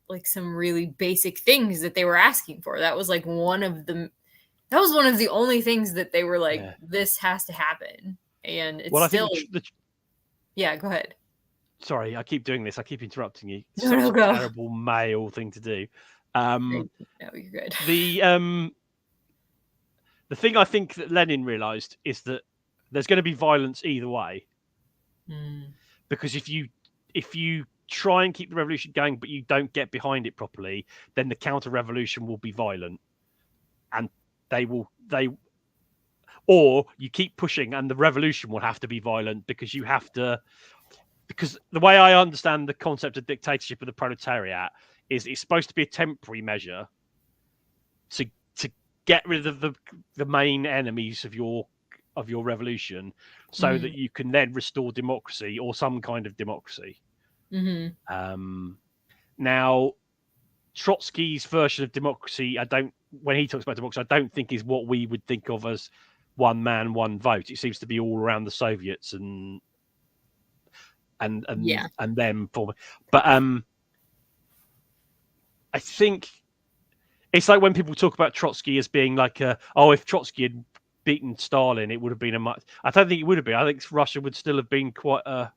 like some really basic things that they were asking for. That was like one of the only things that they were like, this has to happen. And it's yeah, go ahead. Sorry, I keep doing this. I keep interrupting you. It's such a terrible male thing to do. No, you're good. The thing I think that Lenin realized is that there's going to be violence either way. Because if you try and keep the revolution going, but you don't get behind it properly, then the counter-revolution will be violent, and or you keep pushing, and the revolution will have to be violent because you have to. Because the way I understand the concept of dictatorship of the proletariat is it's supposed to be a temporary measure to get rid of the main enemies of your revolution, so that you can then restore democracy or some kind of democracy. Now, Trotsky's version of democracy, when he talks about democracy, I don't think is what we would think of as one man, one vote. It seems to be all around the Soviets and them forming. But I think it's like when people talk about Trotsky as being like if Trotsky had beaten Stalin, it would have been I don't think it would have been. I think Russia would still have been quite a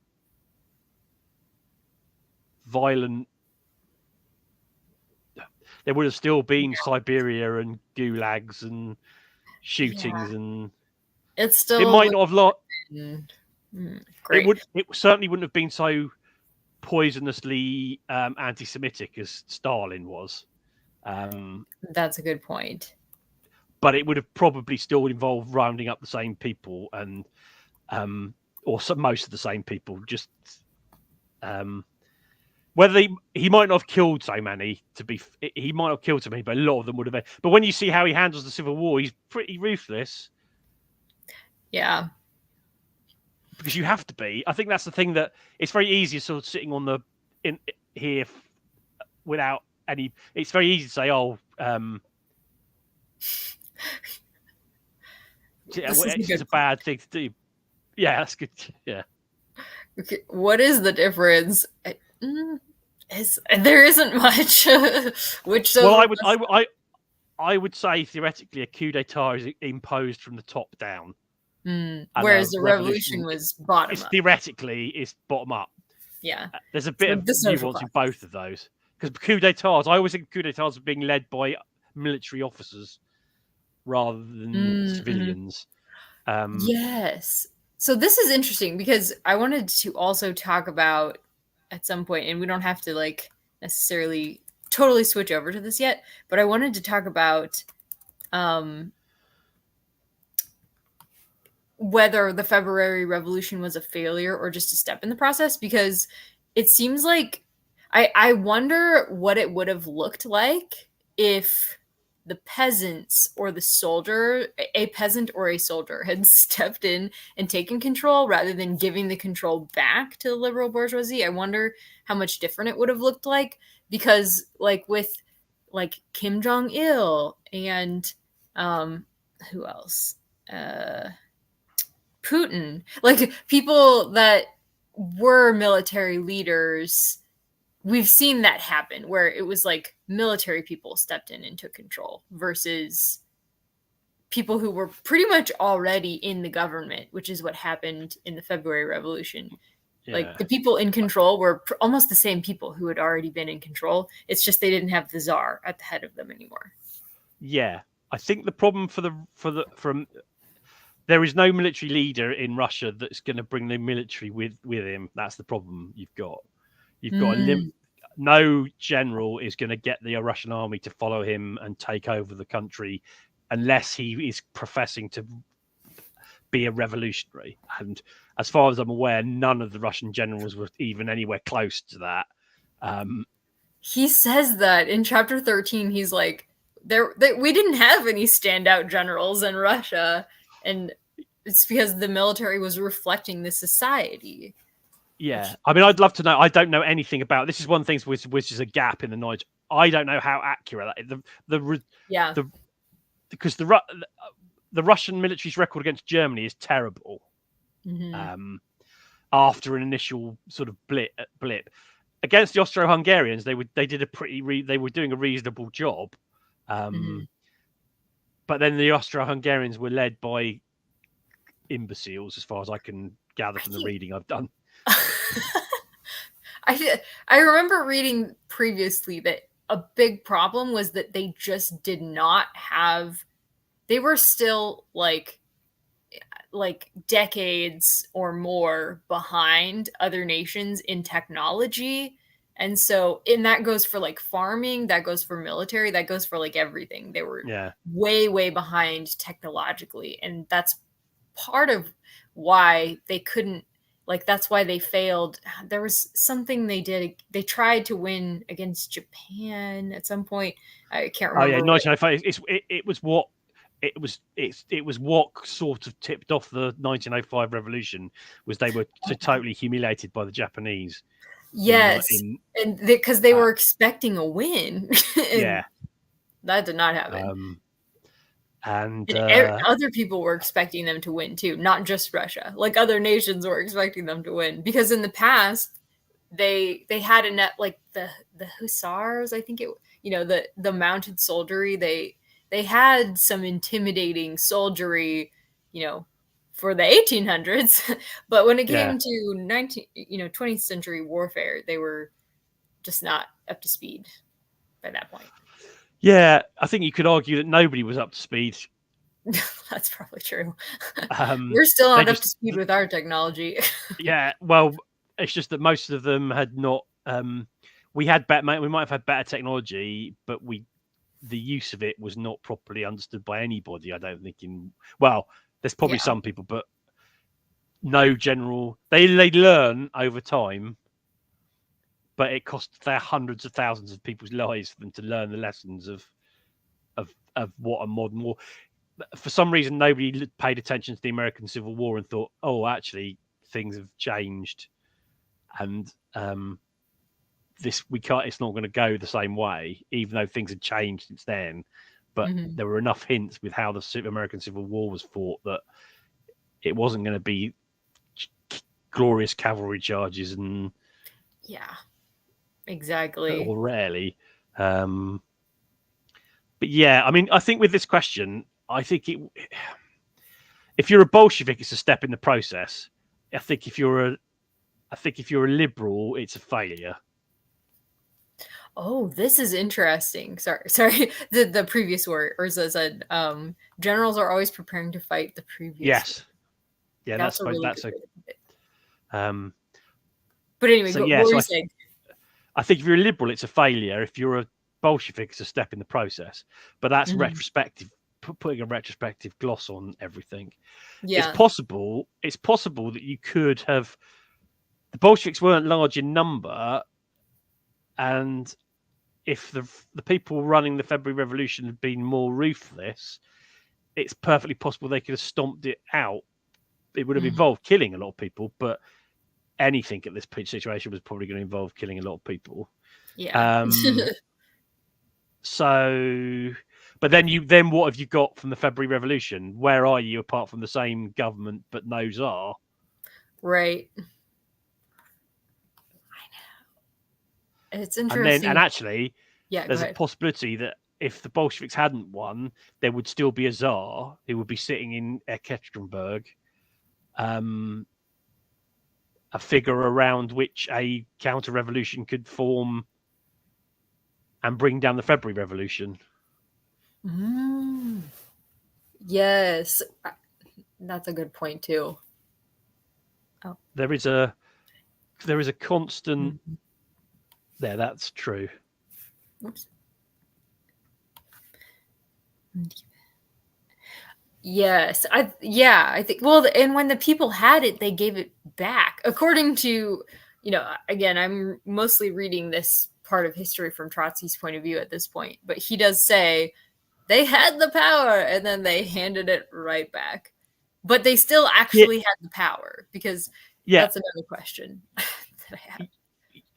violent. There would have still been Siberia and gulags and shootings, and it's still. It might not have lost. Great. It certainly wouldn't have been so poisonously anti-Semitic as Stalin was. That's a good point. But it would have probably still involved rounding up the same people or most of the same people. Just whether he might not have killed so many. He might not have killed so many, but a lot of them would have been. But when you see how he handles the Civil War, he's pretty ruthless. Yeah. Because you have to be. I think that's the thing, that it's very easy sort of sitting on here without any. It's very easy to say, it's a bad thing to do. Yeah, that's good. Yeah. Okay, what is the difference? There isn't much. I would say theoretically a coup d'état is imposed from the top down. Whereas the revolution was bottom up. Theoretically, it's bottom up. Yeah. There's a bit of nuance in both of those. Because coup d'états, I always think coup d'états are being led by military officers rather than civilians. Yes. So this is interesting because I wanted to also talk about at some point, and we don't have to like necessarily totally switch over to this yet, but I wanted to talk about whether the February Revolution was a failure or just a step in the process, because it seems like I wonder what it would have looked like if the peasants or the soldier, a peasant or a soldier, had stepped in and taken control rather than giving the control back to the liberal bourgeoisie. I wonder how much different it would have looked like, because like with like Kim Jong-il and who else? Putin, like people that were military leaders, we've seen that happen where it was like military people stepped in and took control versus people who were pretty much already in the government, which is what happened in the February Revolution. Yeah. Like the people in control were almost the same people who had already been in control. It's just they didn't have the Tsar at the head of them anymore. Yeah, I think the problem from there is no military leader in Russia that's going to bring the military with him. That's the problem you've got. You've got no general is going to get the Russian army to follow him and take over the country unless he is professing to be a revolutionary. And as far as I'm aware, none of the Russian generals were even anywhere close to that. He says that in chapter 13. He's like, we didn't have any standout generals in Russia, and it's because the military was reflecting the society. Yeah, I mean, I'd love to know. I don't know anything about this. Is one thing which is a gap in the knowledge. I don't know how accurate that is. Because the Russian military's record against Germany is terrible. Mm-hmm. After an initial sort of blip against the Austro-Hungarians, they were doing a reasonable job. But then the Austro-Hungarians were led by imbeciles, as far as I can gather from the reading I've done. I remember reading previously that a big problem was that they just did not have. They were still like decades or more behind other nations in technology. And that goes for like farming, that goes for military, that goes for like everything. They were way behind technologically. And that's part of why they couldn't, like, that's why they failed. There was something they did. They tried to win against Japan at some point. I can't remember. Oh yeah, 1905. It was what sort of tipped off the 1905 revolution. Was they were totally humiliated by the Japanese. Yes, and because they were expecting a win. Yeah, that did not happen. And other people were expecting them to win too, not just Russia. Like other nations were expecting them to win, because in the past they had like the hussars, I think the mounted soldiery. They had some intimidating soldiery, for the 1800s, but when it came to 20th century warfare, they were just not up to speed by that point. Yeah, I think you could argue that nobody was up to speed. That's probably true. We're still not up to speed with our technology. Yeah, well, it's just that most of them had not. We might have had better technology, but the use of it was not properly understood by anybody. I don't think. There's probably some people, but no general. They learn over time. But it cost their hundreds of thousands of people's lives for them to learn the lessons of what a modern war. For some reason, nobody paid attention to the American Civil War and thought, "Oh, actually, things have changed, and it's not going to go the same way." Even though things had changed since then, but there were enough hints with how the American Civil War was fought that it wasn't going to be glorious cavalry charges and exactly, or rarely. But yeah, I mean, I think with this question, if you're a Bolshevik, it's a step in the process. I think if you're a liberal, it's a failure. Oh, this is interesting. Sorry. The previous word, or said, generals are always preparing to fight the previous. Yes. Yeah, that's a really good. But anyway, what were you saying? I think if you're a liberal, it's a failure. If you're a Bolshevik, it's a step in the process. But that's retrospective, putting a retrospective gloss on everything. Yeah. It's possible that you could have. The Bolsheviks weren't large in number, and if the people running the February Revolution had been more ruthless, it's perfectly possible they could have stomped it out. It would have involved killing a lot of people, but anything at this situation was probably going to involve killing a lot of people. Yeah. But then what have you got from the February Revolution? Where are you apart from the same government but no czar? Right. I know. It's interesting. And actually, there's a possibility that if the Bolsheviks hadn't won, there would still be a czar who would be sitting in Ekaterinburg. A figure around which a counter-revolution could form and bring down the February Revolution. Yes, that's a good point too. Oh. There is a constant. There, that's true. Oops. Yes, I think. Well, and when the people had it, they gave it back. According to, again, I'm mostly reading this part of history from Trotsky's point of view at this point, but he does say they had the power and then they handed it right back. But they still actually had the power, because that's another question that I have.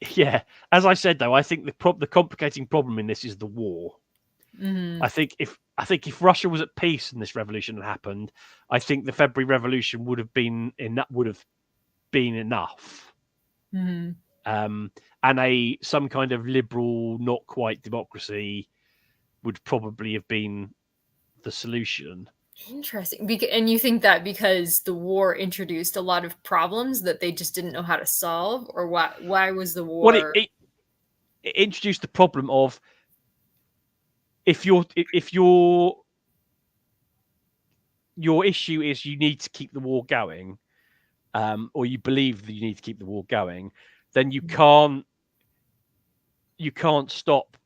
Yeah, as I said though, I think the complicating problem in this is the war. Mm-hmm. I think if Russia was at peace and this revolution had happened, I think the February Revolution would have been enough. Mm-hmm. And some kind of liberal, not quite democracy, would probably have been the solution. Interesting. And you think that because the war introduced a lot of problems that they just didn't know how to solve, or why was the war? Well, it introduced the problem of if your issue is you need to keep the war going, or you believe that you need to keep the war going, then you can't stop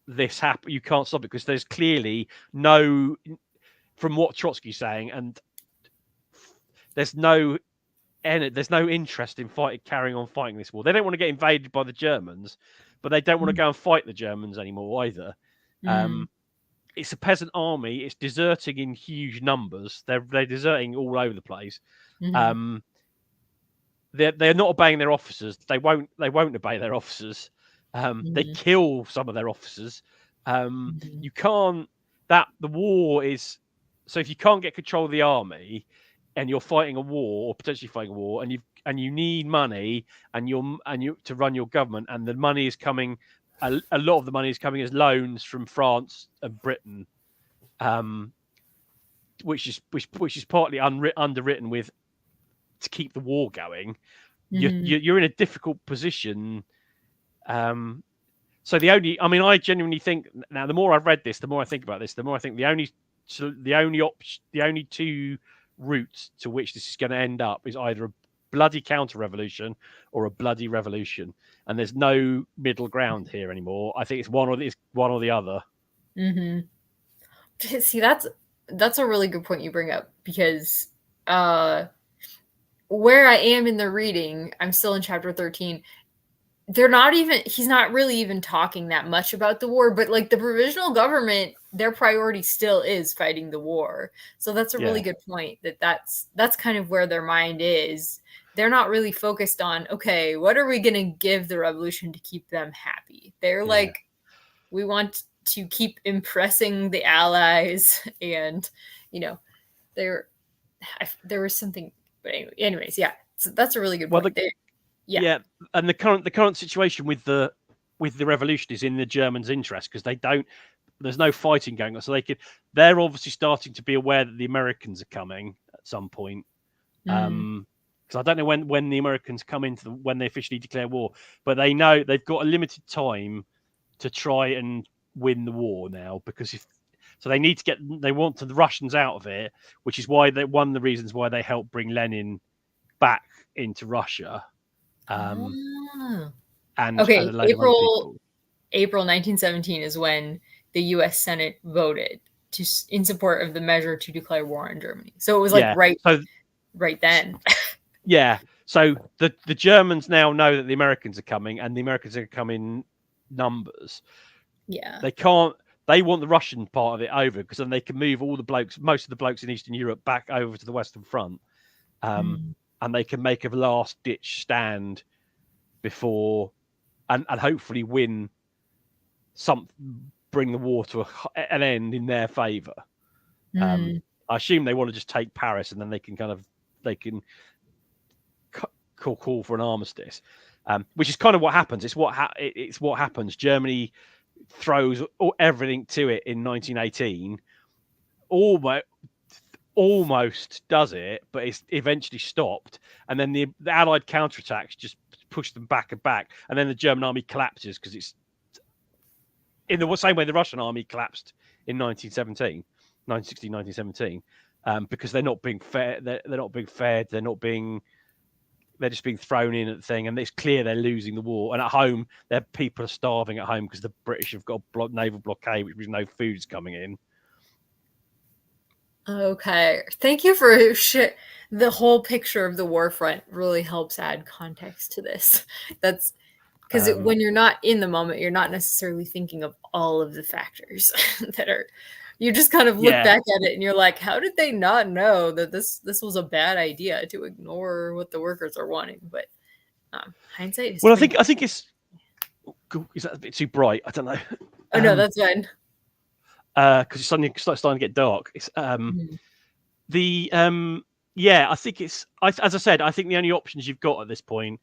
this happen. You can't stop it because there's clearly no, from what Trotsky's saying, and there's no interest in carrying on fighting this war. They don't want to get invaded by the Germans, but they don't want to go and fight the Germans anymore either. It's a peasant army. It's deserting in huge numbers. They're deserting all over the place. Mm-hmm. They're not obeying their officers. They won't obey their officers. They kill some of their officers. You can't. The war is. So if you can't get control of the army, and you're fighting a war or potentially fighting a war, and you need money, and you to run your government, and the money is coming. A lot of the money is coming as loans from France and Britain, which is partly underwritten with to keep the war going. You're in a difficult position. So I genuinely think now, the more I've read this, the more I think about this, the more I think the only two routes to which this is going to end up is either a bloody counter-revolution or a bloody revolution, and there's no middle ground here anymore. I think it's one or the other. Mm-hmm. See, that's a really good point you bring up, because where I am in the reading, I'm still in chapter 13. He's not really even talking that much about the war, but like the provisional government, their priority still is fighting the war. So that's a really good point, that's kind of where their mind is. They're not really focused on, okay, what are we going to give the revolution to keep them happy? They're like, we want to keep impressing the Allies, and there was something, but anyways, so that's a really good point. And the current situation with the revolution is in the Germans' interest, because there's no fighting going on, so they're obviously starting to be aware that the Americans are coming at some point. Because I don't know when the Americans come when they officially declare war, but they know they've got a limited time to try and win the war now, because they want the Russians out of it, which is why one of the reasons why they helped bring Lenin back into Russia. And April 1917 is when the U.S. Senate voted in support of the measure to declare war on Germany. So it was right then. So the Germans now know that the Americans are coming, and the Americans are coming in numbers. They want the Russian part of it over, because then they can move most of the blokes in Eastern Europe back over to the Western Front. And they can make a last ditch stand before, and hopefully bring the war to an end in their favor. I assume they want to just take Paris, and then they can call for an armistice, which is kind of what happens. It's what happens. Germany throws everything to it in 1918, almost does it, but it's eventually stopped, and then the Allied counterattacks just push them back, and then the German army collapses, because it's in the same way the Russian army collapsed in 1917, because they're not being fair. They're not being fed. They're just being thrown in at the thing, and it's clear they're losing the war. And at home, their people are starving at home because the British have got a naval blockade, which means no food's coming in. Okay. Thank you for the whole picture of the war front really helps add context to this. That's because when you're not in the moment, you're not necessarily thinking of all of the factors that are. You just kind of look back at it and you're like, how did they not know that this was a bad idea to ignore what the workers are wanting? But hindsight is. Well, I think it's. Is that a bit too bright? I don't know. Oh no, that's fine. Because it's starting to get dark. It's yeah. I think it's. As I said, I think the only options you've got at this point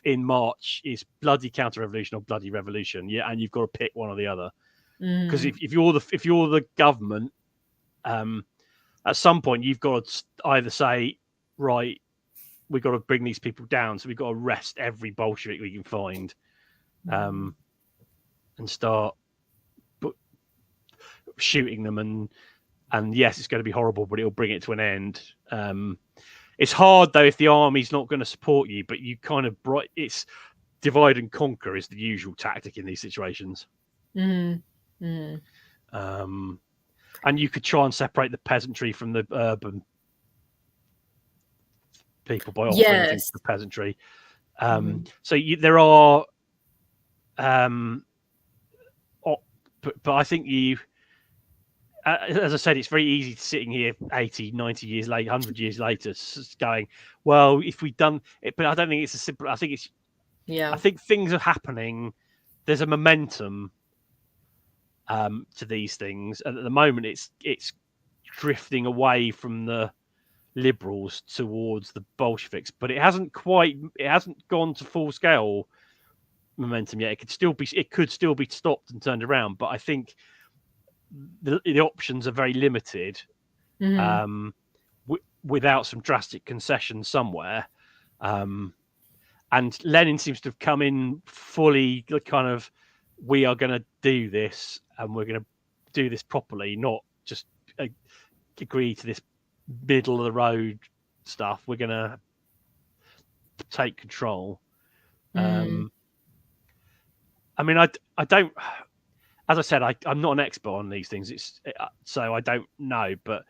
in March is bloody counter-revolution or bloody revolution. Yeah, and you've got to pick one or the other. Because if you're the government, at some point you've got to either say, right, we've got to bring these people down, so we've got to arrest every Bolshevik we can find, and start shooting them, and yes, it's going to be horrible, but it'll bring it to an end. It's hard though if the army's not going to support you, but you kind of it's divide and conquer is the usual tactic in these situations. And you could try and separate the peasantry from the urban people by offering things to the peasantry. So there are, but I think you, as I said, it's very easy to sitting here 80, 90 years later, 100 years later, going, well, if we've done it, but I don't think it's a simple, I think it's, I think things are happening. There's a momentum to these things, and at the moment it's drifting away from the liberals towards the Bolsheviks, but it hasn't gone to full scale momentum yet. It could still be stopped and turned around, but I think the options are very limited without some drastic concessions somewhere. And Lenin seems to have come in fully kind of, we are going to do this and we're going to do this properly, not just agree to this middle of the road stuff. We're going to take control. I mean, I don't, as I said, I'm not an expert on these things. So I don't know, but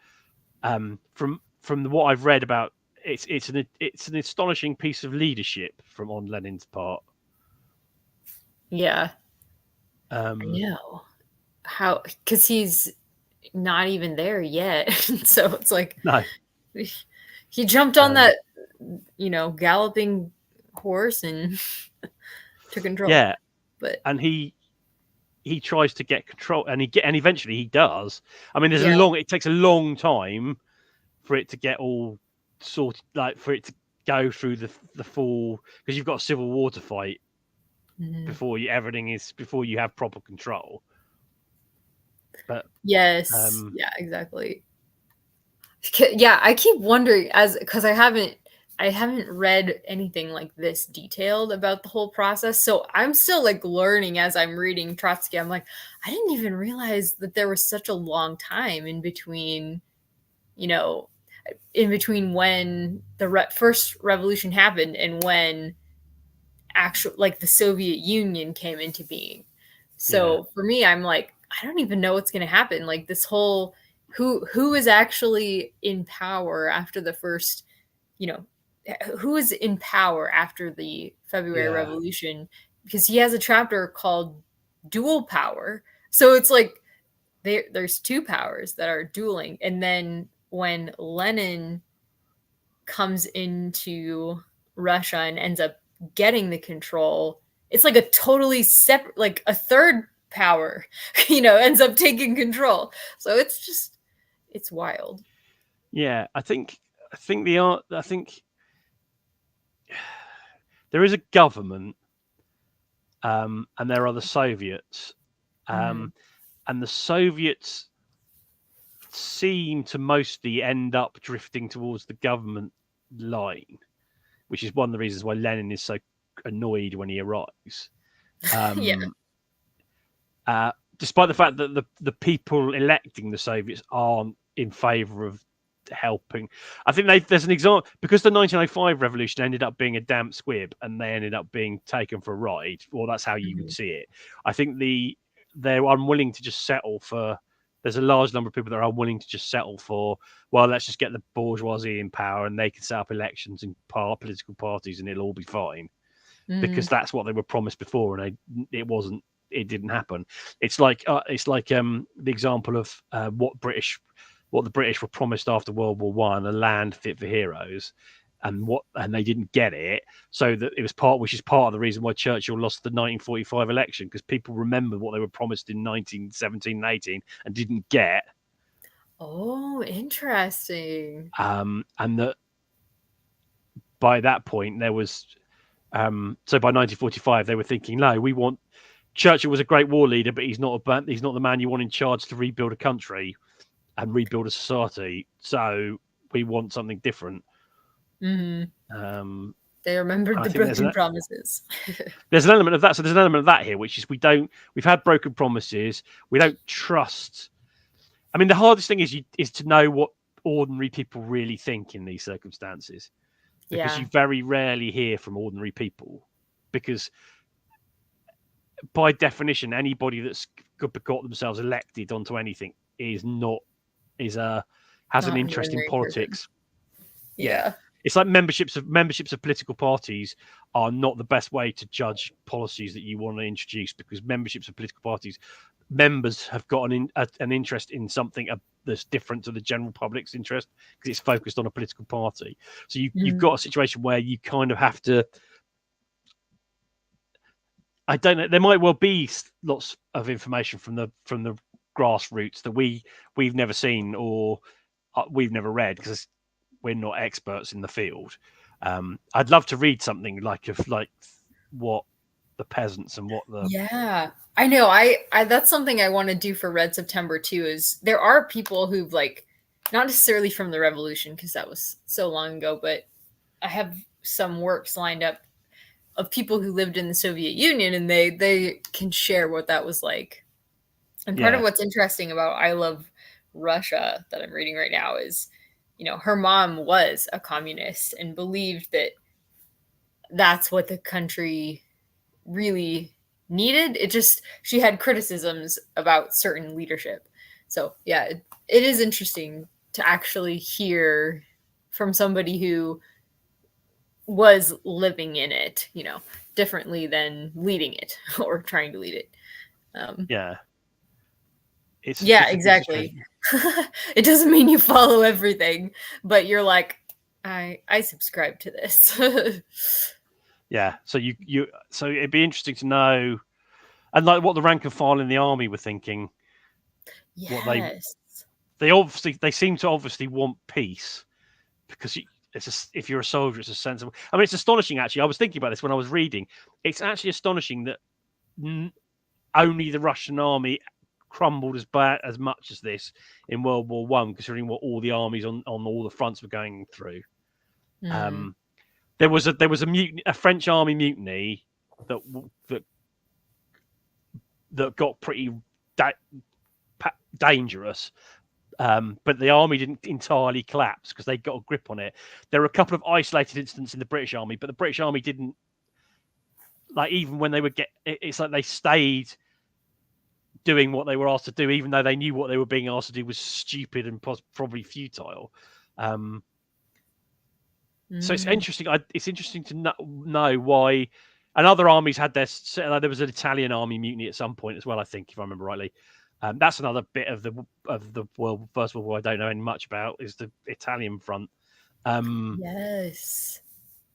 from what I've read about, it's an astonishing piece of leadership on Lenin's part. Yeah. I know how, because he's not even there yet. So it's like, no, he jumped on that, galloping horse and took control. Yeah, and he tries to get control, and eventually he does. I mean, it takes a long time for it to get all sorted, like for it to go through the full, because you've got a civil war to fight before you have proper control. But yeah, exactly. Yeah, I keep wondering because I haven't read anything like this detailed about the whole process. So I'm still like learning as I'm reading Trotsky. I'm like, I didn't even realize that there was such a long time in between when the first revolution happened and when the Soviet Union came into being. So for me, I'm like, I don't even know what's going to happen. Like this whole, who is actually in power after the first, who is in power after the February Revolution? Because he has a chapter called Dual Power. So it's like there's two powers that are dueling. And then when Lenin comes into Russia and ends up getting the control, it's like a totally separate, like a third power, ends up taking control. So it's wild. Yeah, I think there is a government, and there are the Soviets, and the Soviets seem to mostly end up drifting towards the government line, which is one of the reasons why Lenin is so annoyed when he arrives. Despite the fact that the people electing the Soviets aren't in favor of helping. I think there's an example, because the 1905 revolution ended up being a damp squib and they ended up being taken for a ride. Well, that's how you would see it. I think they're unwilling to just settle for there's a large number of people that are willing to just settle for, well, let's just get the bourgeoisie in power and they can set up elections and political parties and it'll all be fine, because that's what they were promised before, and it didn't happen. It's like the example of what the British were promised after World War One, a land fit for heroes, and they didn't get it. So that it was which is part of the reason why Churchill lost the 1945 election, because people remembered what they were promised in 1917 and 18 and didn't get. Oh, interesting. And that by that point there was, so by 1945 they were thinking, no, Churchill was a great war leader, but he's not the man you want in charge to rebuild a country and rebuild a society. So we want something different. Mm-hmm. They remembered the broken promises. There's an element of that. So there's an element of that here, which is we've had broken promises. We don't trust. I mean, the hardest thing is to know what ordinary people really think in these circumstances, because you very rarely hear from ordinary people, because by definition, anybody that's got themselves elected onto anything has an interest in politics. Yeah. It's like memberships of political parties are not the best way to judge policies that you want to introduce, because memberships of political parties, members have got an interest in something that's different to the general public's interest, because it's focused on a political party. So you've got a situation where you kind of have to. I don't know. There might well be lots of information from the grassroots that we've never seen or we've never read, because we're not experts in the field. I'd love to read something like what the peasants and what the I know. I that's something I want to do for Red September too. Is there are people who've not necessarily from the revolution, because that was so long ago, but I have some works lined up of people who lived in the Soviet Union, and they can share what that was like. And part of what's interesting about I Love Russia that I'm reading right now is, her mom was a communist and believed that that's what the country really needed. She had criticisms about certain leadership. So yeah, it is interesting to actually hear from somebody who was living in it, differently than leading it or trying to lead it. Exactly. It doesn't mean you follow everything, but you're like, I subscribe to this. So it'd be interesting to know, and what the rank and file in the army were thinking. Yes. They seem to obviously want peace, because if you're a soldier, it's a sensible. I mean, it's astonishing actually. I was thinking about this when I was reading. It's actually astonishing that only the Russian army crumbled as much as this in World War One, considering what all the armies on all the fronts were going through. There was a mutiny, a French army mutiny that got pretty dangerous, but the army didn't entirely collapse because they got a grip on it. There were a couple of isolated incidents in the British army, but the British army didn't, even when they would it's like they stayed doing what they were asked to do, even though they knew what they were being asked to do was stupid and probably futile. So it's interesting. It's interesting to know why. And other armies had their. There was an Italian army mutiny at some point as well, I think, if I remember rightly. That's another bit of the First World War I don't know any much about, is the Italian front. Yes.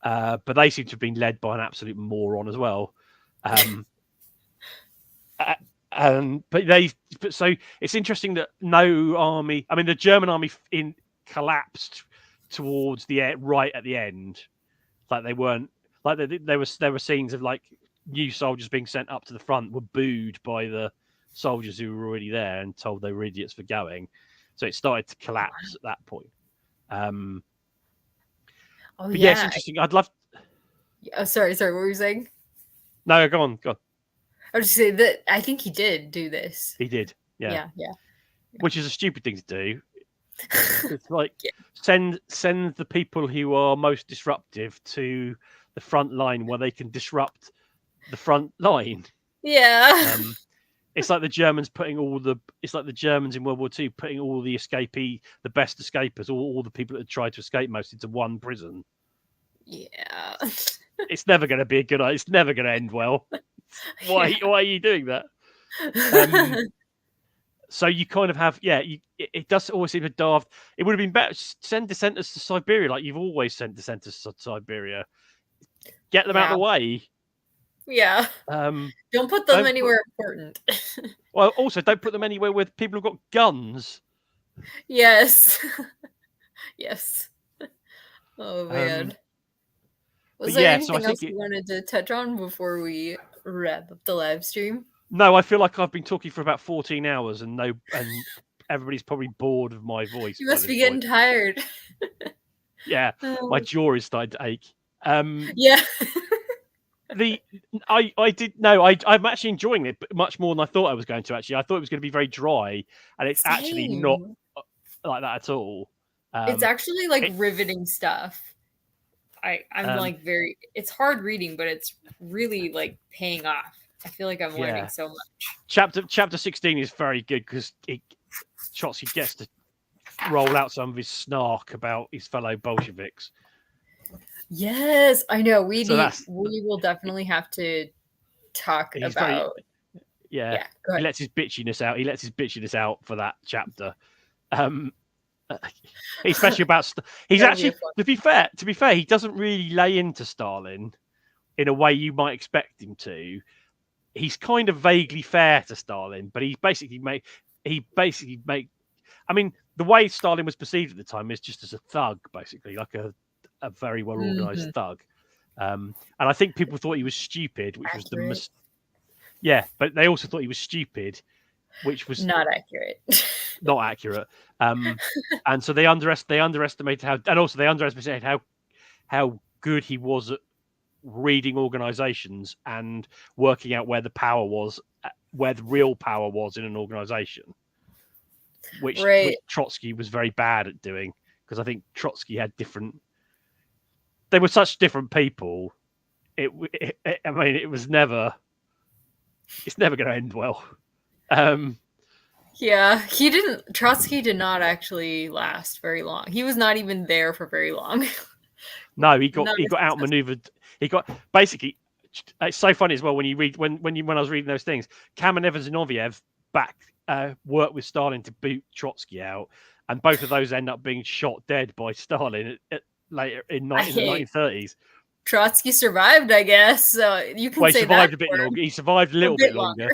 But they seem to have been led by an absolute moron as well. So it's interesting that no army. I mean, the German army collapsed towards right at the end. They weren't there were scenes of new soldiers being sent up to the front were booed by the soldiers who were already there and told they were idiots for going. So it started to collapse at that point. It's interesting. I'd love. Oh, sorry. What were you saying? No, go on. I was just saying that I think he did do this. He did. Yeah. Which is a stupid thing to do. It's send the people who are most disruptive to the front line where they can disrupt the front line. Yeah. It's like the Germans putting it's like the Germans in World War II putting all the the best escapers, all the people that had tried to escape most into one prison. Yeah. It's never going to be a good idea. It's never going to end well. Why are you doing that? So you kind of have, it does always seem a daft. It would have been better to send dissenters to Siberia, like you've always sent dissenters to Siberia. Get them out of the way. Yeah. Don't put them anywhere important. Well, also don't put them anywhere where people have got guns. Yes. Yes. Oh man. Was there anything else you wanted to touch on before we wrap up the live stream? No, I feel like I've been talking for about 14 hours and everybody's probably bored of my voice. You must be getting tired. Yeah, my jaw is starting to ache. Yeah. I'm actually enjoying it much more than I thought I was going to. Actually, I thought it was going to be very dry, and it's actually not like that at all. It's actually like riveting stuff. I'm like it's hard reading, but it's really like paying off. I feel like I'm learning so much. Chapter 16 is very good because Trotsky gets to roll out some of his snark about his fellow Bolsheviks. Yes, I know. We will definitely have to talk about. He lets his bitchiness out. He lets his bitchiness out for that chapter. Especially about he's actually to be fair, he doesn't really lay into Stalin in a way you might expect him to. He's kind of vaguely fair to Stalin, but he basically I mean, the way Stalin was perceived at the time is just as a thug, basically, like a very well organized thug. And I think people thought he was stupid, which was but they also thought he was stupid, which was not accurate. Not accurate. And so they underestimated how good he was at reading organizations and working out where the power was, where the real power was in an organization, which Trotsky was very bad at doing, because I think Trotsky had they were such different people. It's never going to end well. Trotsky did not actually last very long. He was not even there for very long. No, he got outmaneuvered. He got basically. It's so funny as well when you read when I was reading those things. Kamenev and Zinoviev worked with Stalin to boot Trotsky out, and both of those end up being shot dead by Stalin later in the 1930s. Trotsky survived, I guess. So you can say he survived a bit longer. He survived a little bit longer.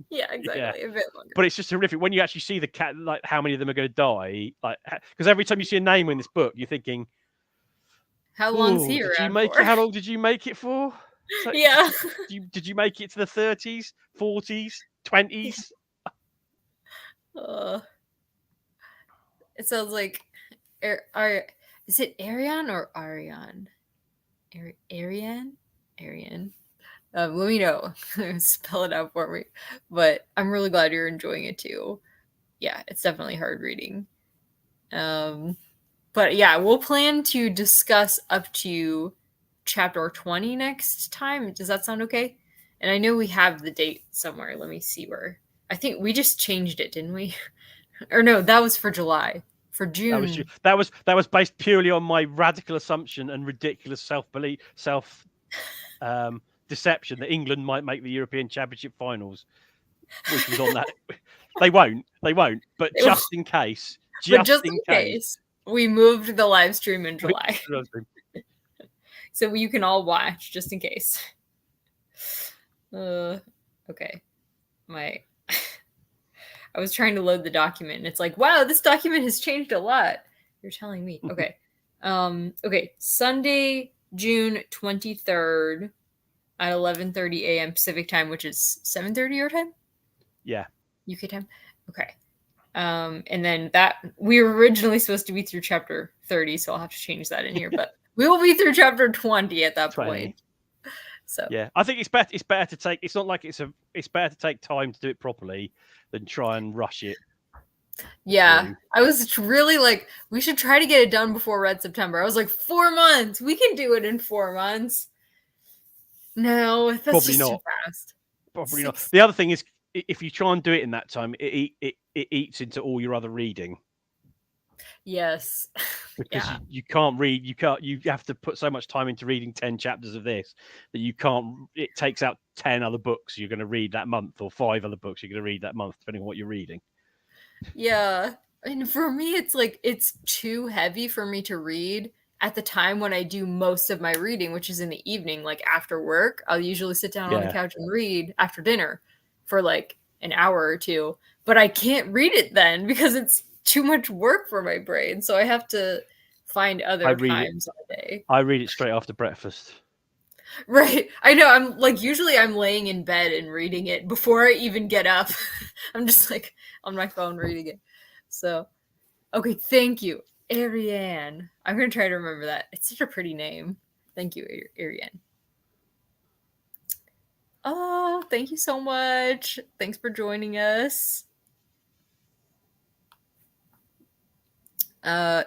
Yeah, exactly. A bit longer. But it's just horrific when you actually see like how many of them are going to die. Like, because every time you see a name in this book, you're thinking, how long's he around for? How long did you make it for? So, yeah. Did you make it to the 30s, 40s, 20s? It sounds like is it Arian or Arian? Arian? Let me know. Spell it out for me. But I'm really glad you're enjoying it too. Yeah, it's definitely hard reading. But yeah, we'll plan to discuss up to chapter 20 next time. Does that sound okay? And I know we have the date somewhere. Let me see where. I think we just changed it, didn't we? Or no, that was for July. For June. That was based purely on my radical assumption and ridiculous self deception that England might make the European Championship finals, which was on that. They won't. But just in case, just in case, we moved the live stream in July, so you can all watch just in case. Okay, I was trying to load the document, and it's like, wow, this document has changed a lot. You're telling me. Okay. Okay. Sunday, June 23rd at 11:30 a.m. Pacific time, which is 7:30 your time? Yeah. UK time? Okay. And then that we were originally supposed to be through chapter 30, so I'll have to change that in here, but we will be through chapter 20 at that point. So yeah, I think it's better to take. It's not like it's better to take time to do it properly than try and rush it. Yeah, I was really like, we should try to get it done before Red September. I was like, 4 months. We can do it in 4 months. No, that's probably just not. Too fast. Probably not. The other thing is if you try and do it in that time, it eats into all your other reading. Yes. Because you can't read, you have to put so much time into reading 10 chapters of this that you can't, it takes out 10 other books you're going to read that month, or 5 other books you're going to read that month, depending on what you're reading. Yeah. And for me, it's like, it's too heavy for me to read at the time when I do most of my reading, which is in the evening, like after work. I'll usually sit down on the couch and read after dinner for like an hour or two, but I can't read it then because it's too much work for my brain. So I have to find other times of the day. I read it straight after breakfast. Right. I know. I'm like, usually I'm laying in bed and reading it before I even get up. I'm just like on my phone reading it. So, okay. Thank you, Ariane. I'm going to try to remember that. It's such a pretty name. Thank you, Ariane. Oh, thank you so much. Thanks for joining us.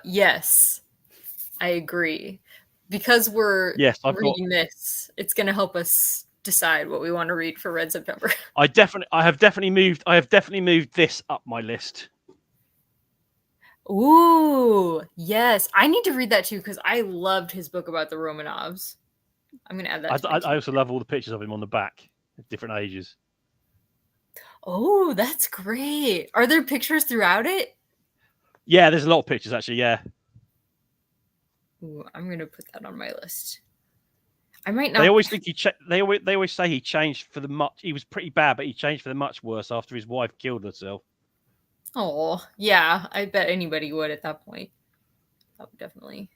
Yes, I agree. Because we're reading this, it's going to help us decide what we want to read for Red September. I have definitely moved this up my list. Ooh, yes. I need to read that too because I loved his book about the Romanovs. I'm going to add that. I also love all the pictures of him on the back at different ages. Oh, that's great. Are there pictures throughout it? Yeah, there's a lot of pictures actually. Yeah. Ooh, I'm going to put that on my list. I might not. They always think they always say he changed for the much. He was pretty bad, but he changed for the much worse after his wife killed herself. Oh, yeah. I bet anybody would at that point. That would definitely.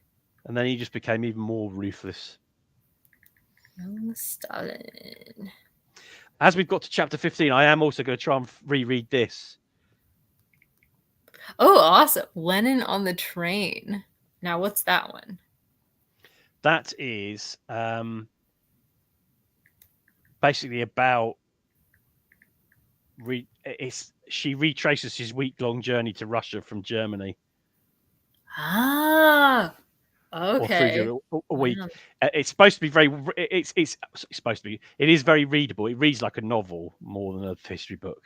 And then he just became even more ruthless. Stalin. As we've got to chapter 15, I am also going to try and reread this. Oh, awesome. Lenin on the Train. Now, what's that one? That is basically about she retraces his week-long journey to Russia from Germany. Ah, okay. Or a week. It's supposed to be very. It's supposed to be. It is very readable. It reads like a novel more than a history book.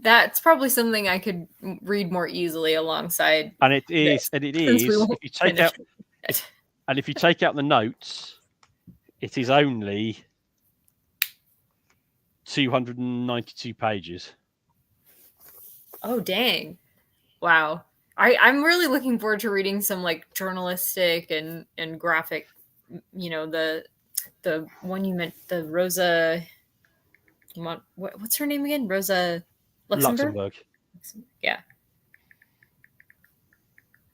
That's probably something I could read more easily alongside. And it is. And it is. If you take out, and if you take out the notes, it is only 292 pages. Oh, dang. Wow. I'm really looking forward to reading some like journalistic and graphic, you know, the one you meant, the Rosa, what's her name again? Rosa Luxemburg? Yeah.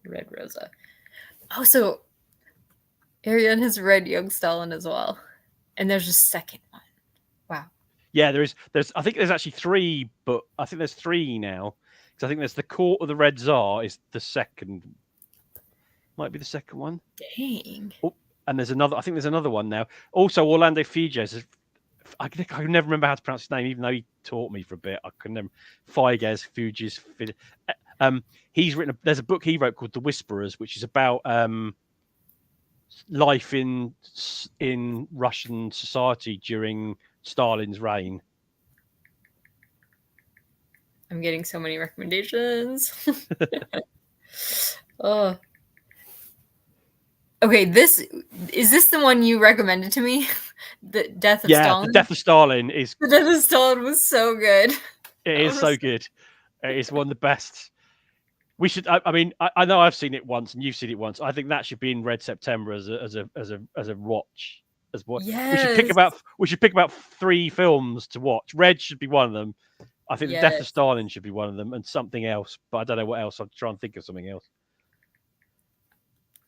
Red Rosa. Oh, so Ariane has read Young Stalin as well. And there's a second one. Wow. Yeah, there's I think there's actually 3, but I think there's 3 now. Because I think there's the Court of the Red Tsar is the second. Might be the second one. Dang. Oh, and there's another. I think there's another one now. Also, Orlando Figes. I can never remember how to pronounce his name, even though he taught me for a bit. I can never. Figes, Fuges. He's written. There's a book he wrote called The Whisperers, which is about life in Russian society during Stalin's reign. I'm getting so many recommendations. Oh. Okay, is this the one you recommended to me? The Death of Stalin? Yeah, The Death of Stalin is... The Death of Stalin was so good. It is so good. It is one of the best. We should... I mean, I know I've seen it once and you've seen it once. I think that should be in Red September as a watch. As what yes. We should pick about 3 films to watch. Red should be one of them. I think The Death of Stalin should be one of them, and something else, but I don't know what else. I'll try and think of something else.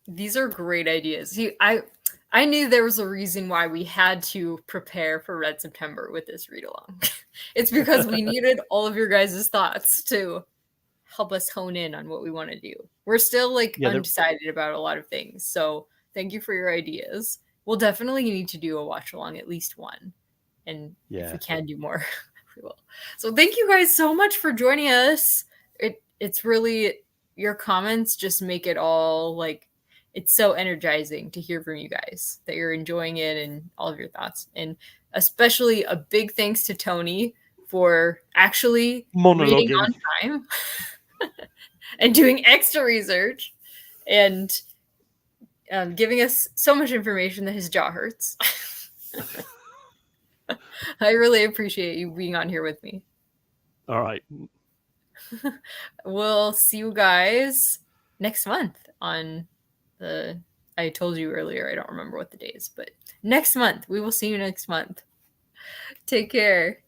These are great ideas. See, I knew there was a reason why we had to prepare for Red September with this read along. It's because we needed all of your guys' thoughts to help us hone in on what we want to do. We're still undecided about a lot of things, so thank you for your ideas. We'll definitely need to do a watch along, at least one, and if we can do more. Will. So thank you guys so much for joining us. It's really, your comments just make it all it's so energizing to hear from you guys that you're enjoying it and all of your thoughts. And especially a big thanks to Tony for actually reading Monologuing. on time and doing extra research and giving us so much information that his jaw hurts. I really appreciate you being on here with me. All right. We'll see you guys next month on the... I told you earlier, I don't remember what the day is, but next month. We will see you next month. Take care.